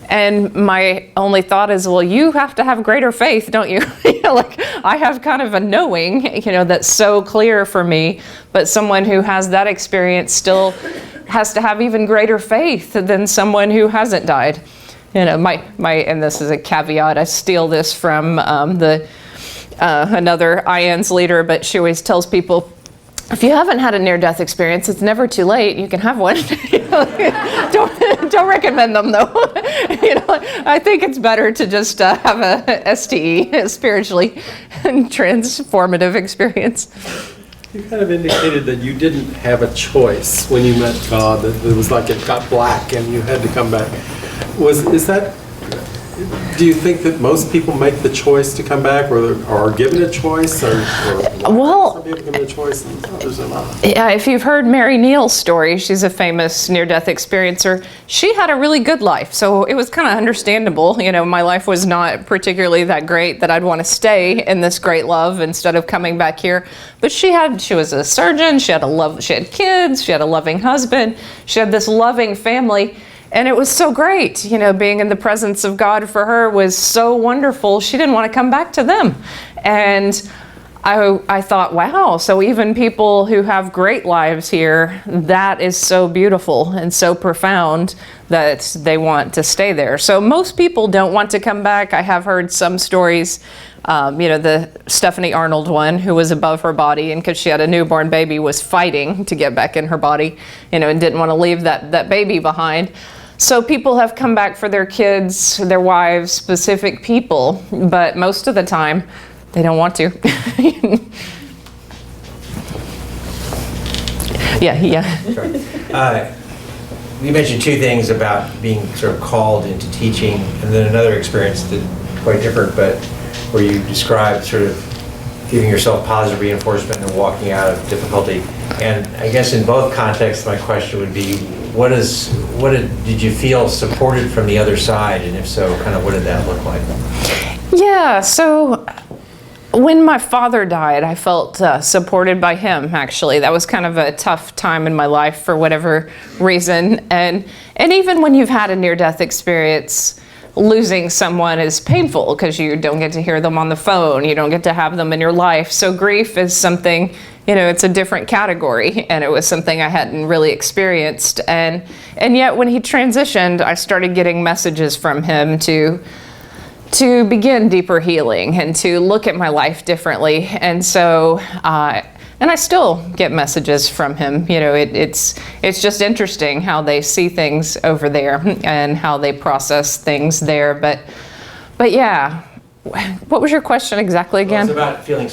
And my only thought is, well, you have to have greater faith, don't you? I have kind of a knowing, that's so clear for me. But someone who has that experience still has to have even greater faith than someone who hasn't died. And this is a caveat. I steal this from another INACS leader, but she always tells people, if you haven't had a near-death experience, it's never too late. You can have one. Don't recommend them, though. I think it's better to just have a STE, a spiritually transformative experience. You kind of indicated that you didn't have a choice when you met God, that it was like it got black and you had to come back. Do you think that most people make the choice to come back, or are given a choice, or well, some people given a choice and others are not? Yeah, if you've heard Mary Neal's story, she's a famous near-death experiencer. She had a really good life, so it was kind of understandable. My life was not particularly that great that I'd want to stay in this great love instead of coming back here. But she was a surgeon. She had kids. She had a loving husband. She had this loving family. And it was so great, being in the presence of God for her was so wonderful. She didn't want to come back to them. And I thought, wow, so even people who have great lives here, that is so beautiful and so profound that they want to stay there. So most people don't want to come back. I have heard some stories, the Stephanie Arnold one, who was above her body, and because she had a newborn baby, was fighting to get back in her body, and didn't want to leave that baby behind. So people have come back for their kids, their wives, specific people, but most of the time they don't want to. Yeah. Sure. You mentioned two things about being sort of called into teaching, and then another experience that quite different, but where you described sort of giving yourself positive reinforcement and walking out of difficulty. And I guess in both contexts, my question would be, did you feel supported from the other side? And if so, kind of what did that look like? Yeah, so when my father died, I felt supported by him, actually. That was kind of a tough time in my life for whatever reason. And even when you've had a near-death experience, losing someone is painful because you don't get to hear them on the phone. You don't get to have them in your life. So grief is something, it's a different category, and it was something I hadn't really experienced. And yet when he transitioned, I started getting messages from him to begin deeper healing and to look at my life differently. And so, and I still get messages from him. It's just interesting how they see things over there and how they process things there. But yeah, what was your question exactly again? Well, it's about feeling,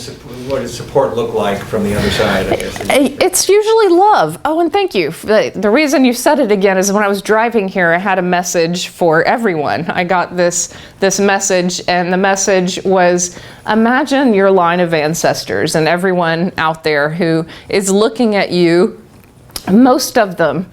what does support look like from the other side, I guess. It's usually love. Oh, and thank you. The reason you said it again is when I was driving here, I had a message for everyone. I got this message, and the message was, imagine your line of ancestors and everyone out there who is looking at you. Most of them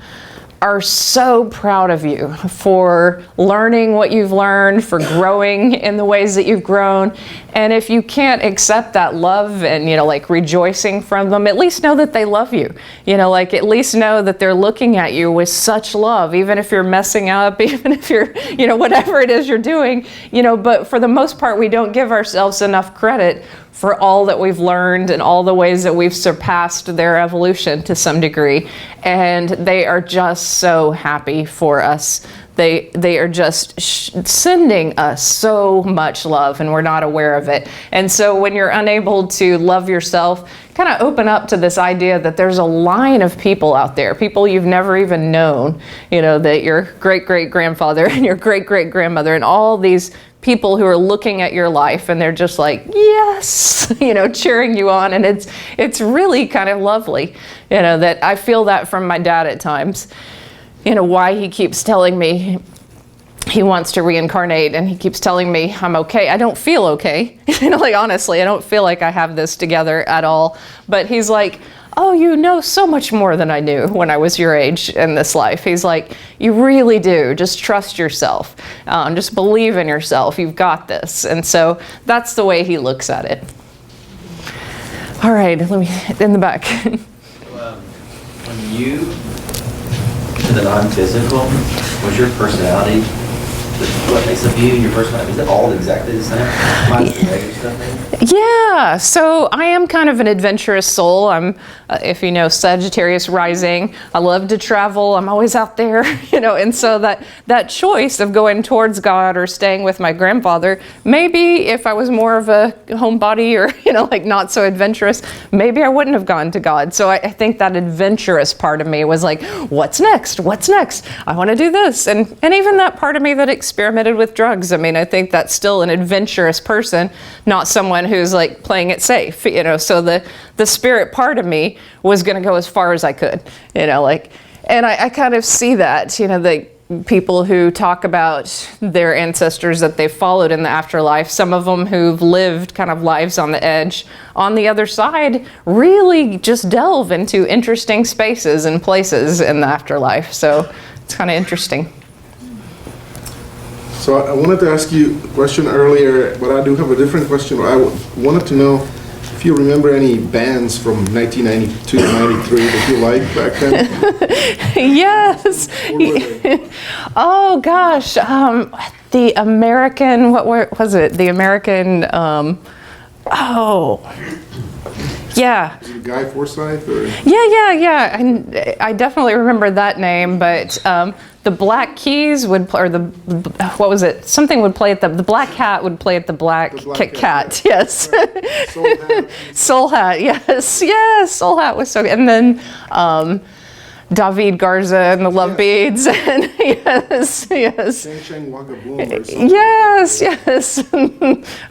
are so proud of you for learning what you've learned, for growing in the ways that you've grown. And if you can't accept that love and, rejoicing from them, at least know that they love you. At least know that they're looking at you with such love, even if you're messing up, even if you're, whatever it is you're doing, but for the most part, we don't give ourselves enough credit for all that we've learned and all the ways that we've surpassed their evolution to some degree. And they are just so happy for us They are just sending us so much love, and we're not aware of it. And so when you're unable to love yourself, kind of open up to this idea that there's a line of people out there, people you've never even known, you know, that your great-great-grandfather and your great-great-grandmother and all these people who are looking at your life, and they're just like, yes, you know, cheering you on. And it's really kind of lovely, you know, that I feel that from my dad at times. You know, why he keeps telling me he wants to reincarnate, and he keeps telling me I'm okay. I don't feel okay. You know, like, honestly, I don't feel like I have this together at all. But he's like, oh, you know so much more than I knew when I was your age in this life. He's like, you really do. Just trust yourself. Just believe in yourself. You've got this. And so that's the way he looks at it. All right, let me, in the back. When you, to the non-physical, was your personality, what makes up you and your personality, is it all exactly the same? Mine's the negative stuff, maybe? Yeah, so I am kind of an adventurous soul. I'm, if you know, Sagittarius rising. I love to travel. I'm always out there, you know, and so that choice of going towards God or staying with my grandfather, maybe if I was more of a homebody or, you know, like not so adventurous, maybe I wouldn't have gone to God. So I think that adventurous part of me was like, what's next? What's next? I want to do this. And even that part of me that experimented with drugs. I mean, I think that's still an adventurous person, not someone who's like playing it safe, you know. So the spirit part of me was going to go as far as I could, you know, like, and I kind of see that, you know, the people who talk about their ancestors that they followed in the afterlife, some of them who've lived kind of lives on the edge, on the other side, really just delve into interesting spaces and places in the afterlife. So it's kind of interesting. So I wanted to ask you a question earlier, but I do have a different question. I wanted to know if you remember any bands from 1992 to 93 that you liked back then? Yes. Oh gosh, the American, what was it? The American, yeah. Is it Guy Forsyth? Or? Yeah. I definitely remember that name, but the Black Keys would play, or what was it? Something would play at the Black Hat would play at the Black Cat. Yes. Right. Soul Hat. Soul Hat. Yes. Soul Hat was so good. And then David Garza and the Love Beads. And yes. Shang Shang Waka Boom or something. Yes.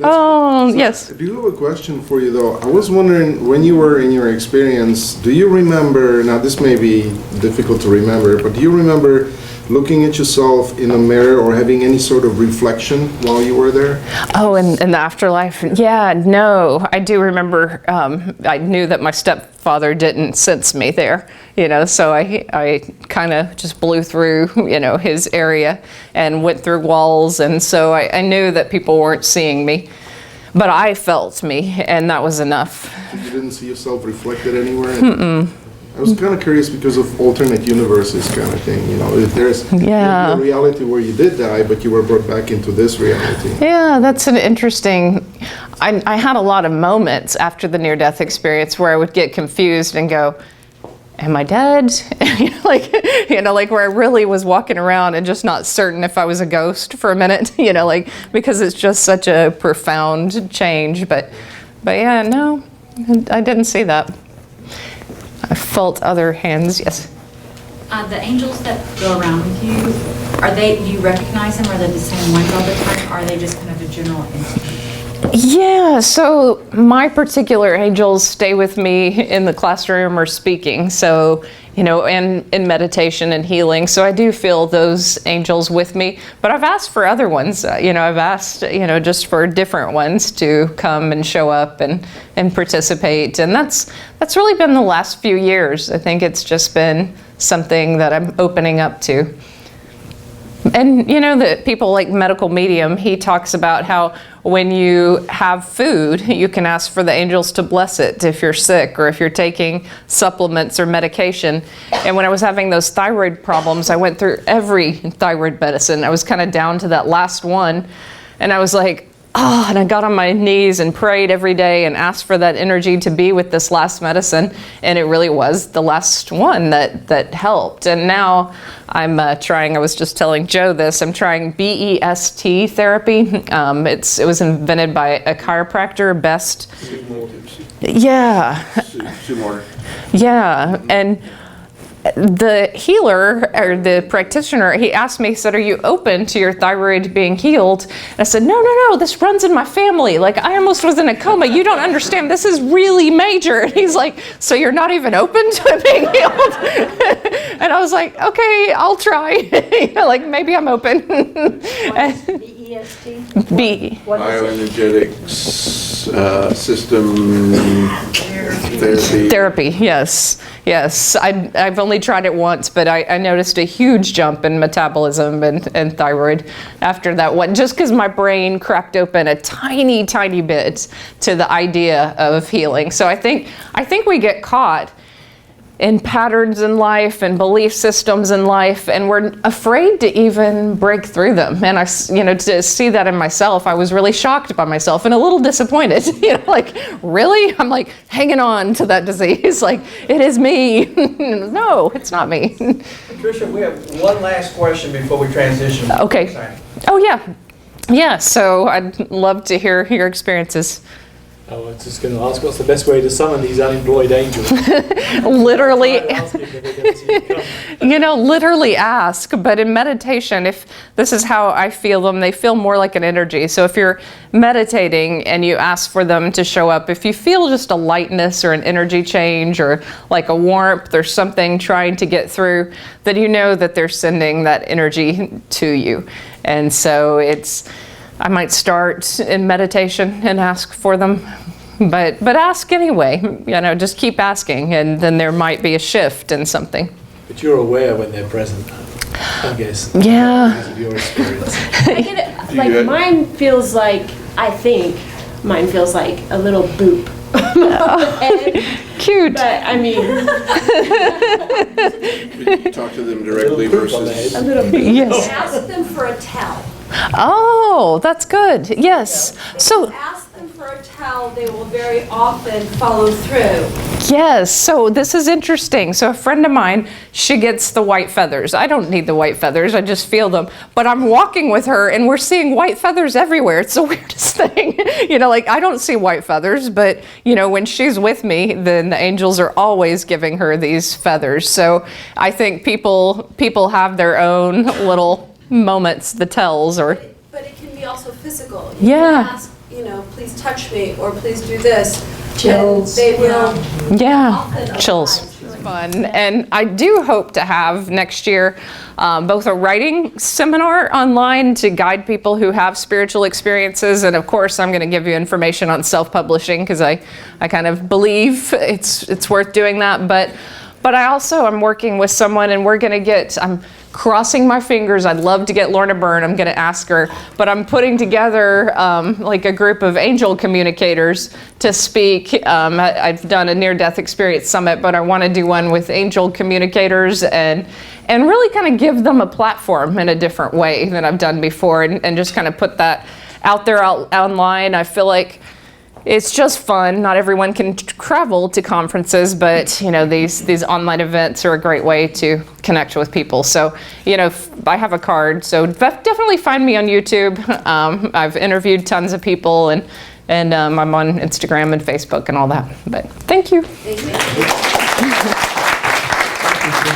Oh, so yes. I do have a question for you though. I was wondering, when you were in your experience, do you remember, now this may be difficult to remember, but do you remember looking at yourself in a mirror or having any sort of reflection while you were there? Oh, in the afterlife? Yeah, no. I do remember, I knew that my stepfather didn't sense me there, you know, so I kind of just blew through, you know, his area and went through walls, and so I knew that people weren't seeing me, but I felt me, and that was enough. You didn't see yourself reflected anywhere? I was kind of curious because of alternate universes kind of thing, you know, if there's a reality where you did die, but you were brought back into this reality. Yeah, that's an interesting, I had a lot of moments after the near-death experience where I would get confused and go, am I dead? like where I really was walking around and just not certain if I was a ghost for a minute, you know, like, because it's just such a profound change. But yeah, no, I didn't see that. I felt other hands, yes. The angels that go around with you, do you recognize them? Are they the same ones all the time? Or are they just kind of a general entity? Yeah, so my particular angels stay with me in the classroom or speaking, so, you know, and in meditation and healing. So I do feel those angels with me, but I've asked for other ones. You know, I've asked, you know, just for different ones to come and show up and participate. And that's really been the last few years. I think it's just been something that I'm opening up to. And you know that people like Medical Medium, he talks about how when you have food, you can ask for the angels to bless it if you're sick or if you're taking supplements or medication. And when I was having those thyroid problems, I went through every thyroid medicine. I was kind of down to that last one. And I was like, oh, and I got on my knees and prayed every day and asked for that energy to be with this last medicine. And it really was the last one that helped. And now I'm trying, I was just telling Joe this, I'm trying BEST therapy. It was invented by a chiropractor, Best. Yeah. Yeah, and the healer, or the practitioner, he asked me, he said, are you open to your thyroid being healed? And I said, no, this runs in my family. Like, I almost was in a coma. You don't understand. This is really major. And he's like, so you're not even open to it being healed? And I was like, okay, I'll try. Like, maybe I'm open. BEST? Bioenergetics system therapy. Yes. I've only tried it once, but I noticed a huge jump in metabolism and thyroid after that one, just because my brain cracked open a tiny bit to the idea of healing. So I think we get caught in patterns in life and belief systems in life, and we're afraid to even break through them. And to see that in myself, I was really shocked by myself and a little disappointed. Like, really? I'm like hanging on to that disease. Like, it is me. No, it's not me. Tricia, we have one last question before we transition. Okay. Oh, yeah. Yeah, so I'd love to hear your experiences. I was just going to ask, what's the best way to summon these unemployed angels? Literally, literally ask. But in meditation, if this is how I feel them, they feel more like an energy. So if you're meditating and you ask for them to show up, if you feel just a lightness or an energy change or like a warmth or something trying to get through, then you know that they're sending that energy to you. And so I might start in meditation and ask for them, but ask anyway. Just keep asking, and then there might be a shift in something. But you're aware when they're present, I guess. Yeah. Because of your experience. I get it. Like, mine feels like a little boop. Cute. But I mean, You talk to them directly versus. a little bit. Yes. Ask them for a tell. Oh, that's good. Yes. So Ask them for a tell, they will very often follow through. yes. So this is interesting. So a friend of mine, she gets the white feathers. I don't need the white feathers. I just feel them. But I'm walking with her and we're seeing white feathers everywhere. It's the weirdest thing. Like, I don't see white feathers, but when she's with me, then the angels are always giving her these feathers. So I think people have their own little moments, the tells, or But it can be also physical. Yeah. Can ask, please touch me, or please do this. Chills. And they will. yeah, chills. Fun. And I do hope to have next year both a writing seminar online to guide people who have spiritual experiences, and of course I'm going to give you information on self-publishing because I kind of believe it's worth doing that. But I also am working with someone, and we're going to I'm crossing my fingers. I'd love to get Lorna Byrne. I'm going to ask her, but I'm putting together like a group of angel communicators to speak. I've done a near-death experience summit, but I want to do one with angel communicators and really kind of give them a platform in a different way than I've done before, and just kind of put that out there online. I feel like it's just fun. Not everyone can travel to conferences, but these online events are a great way to connect with people. So I have a card, so definitely find me on YouTube. I've interviewed tons of people, and I'm on Instagram and Facebook and all that. But thank you. Thank you.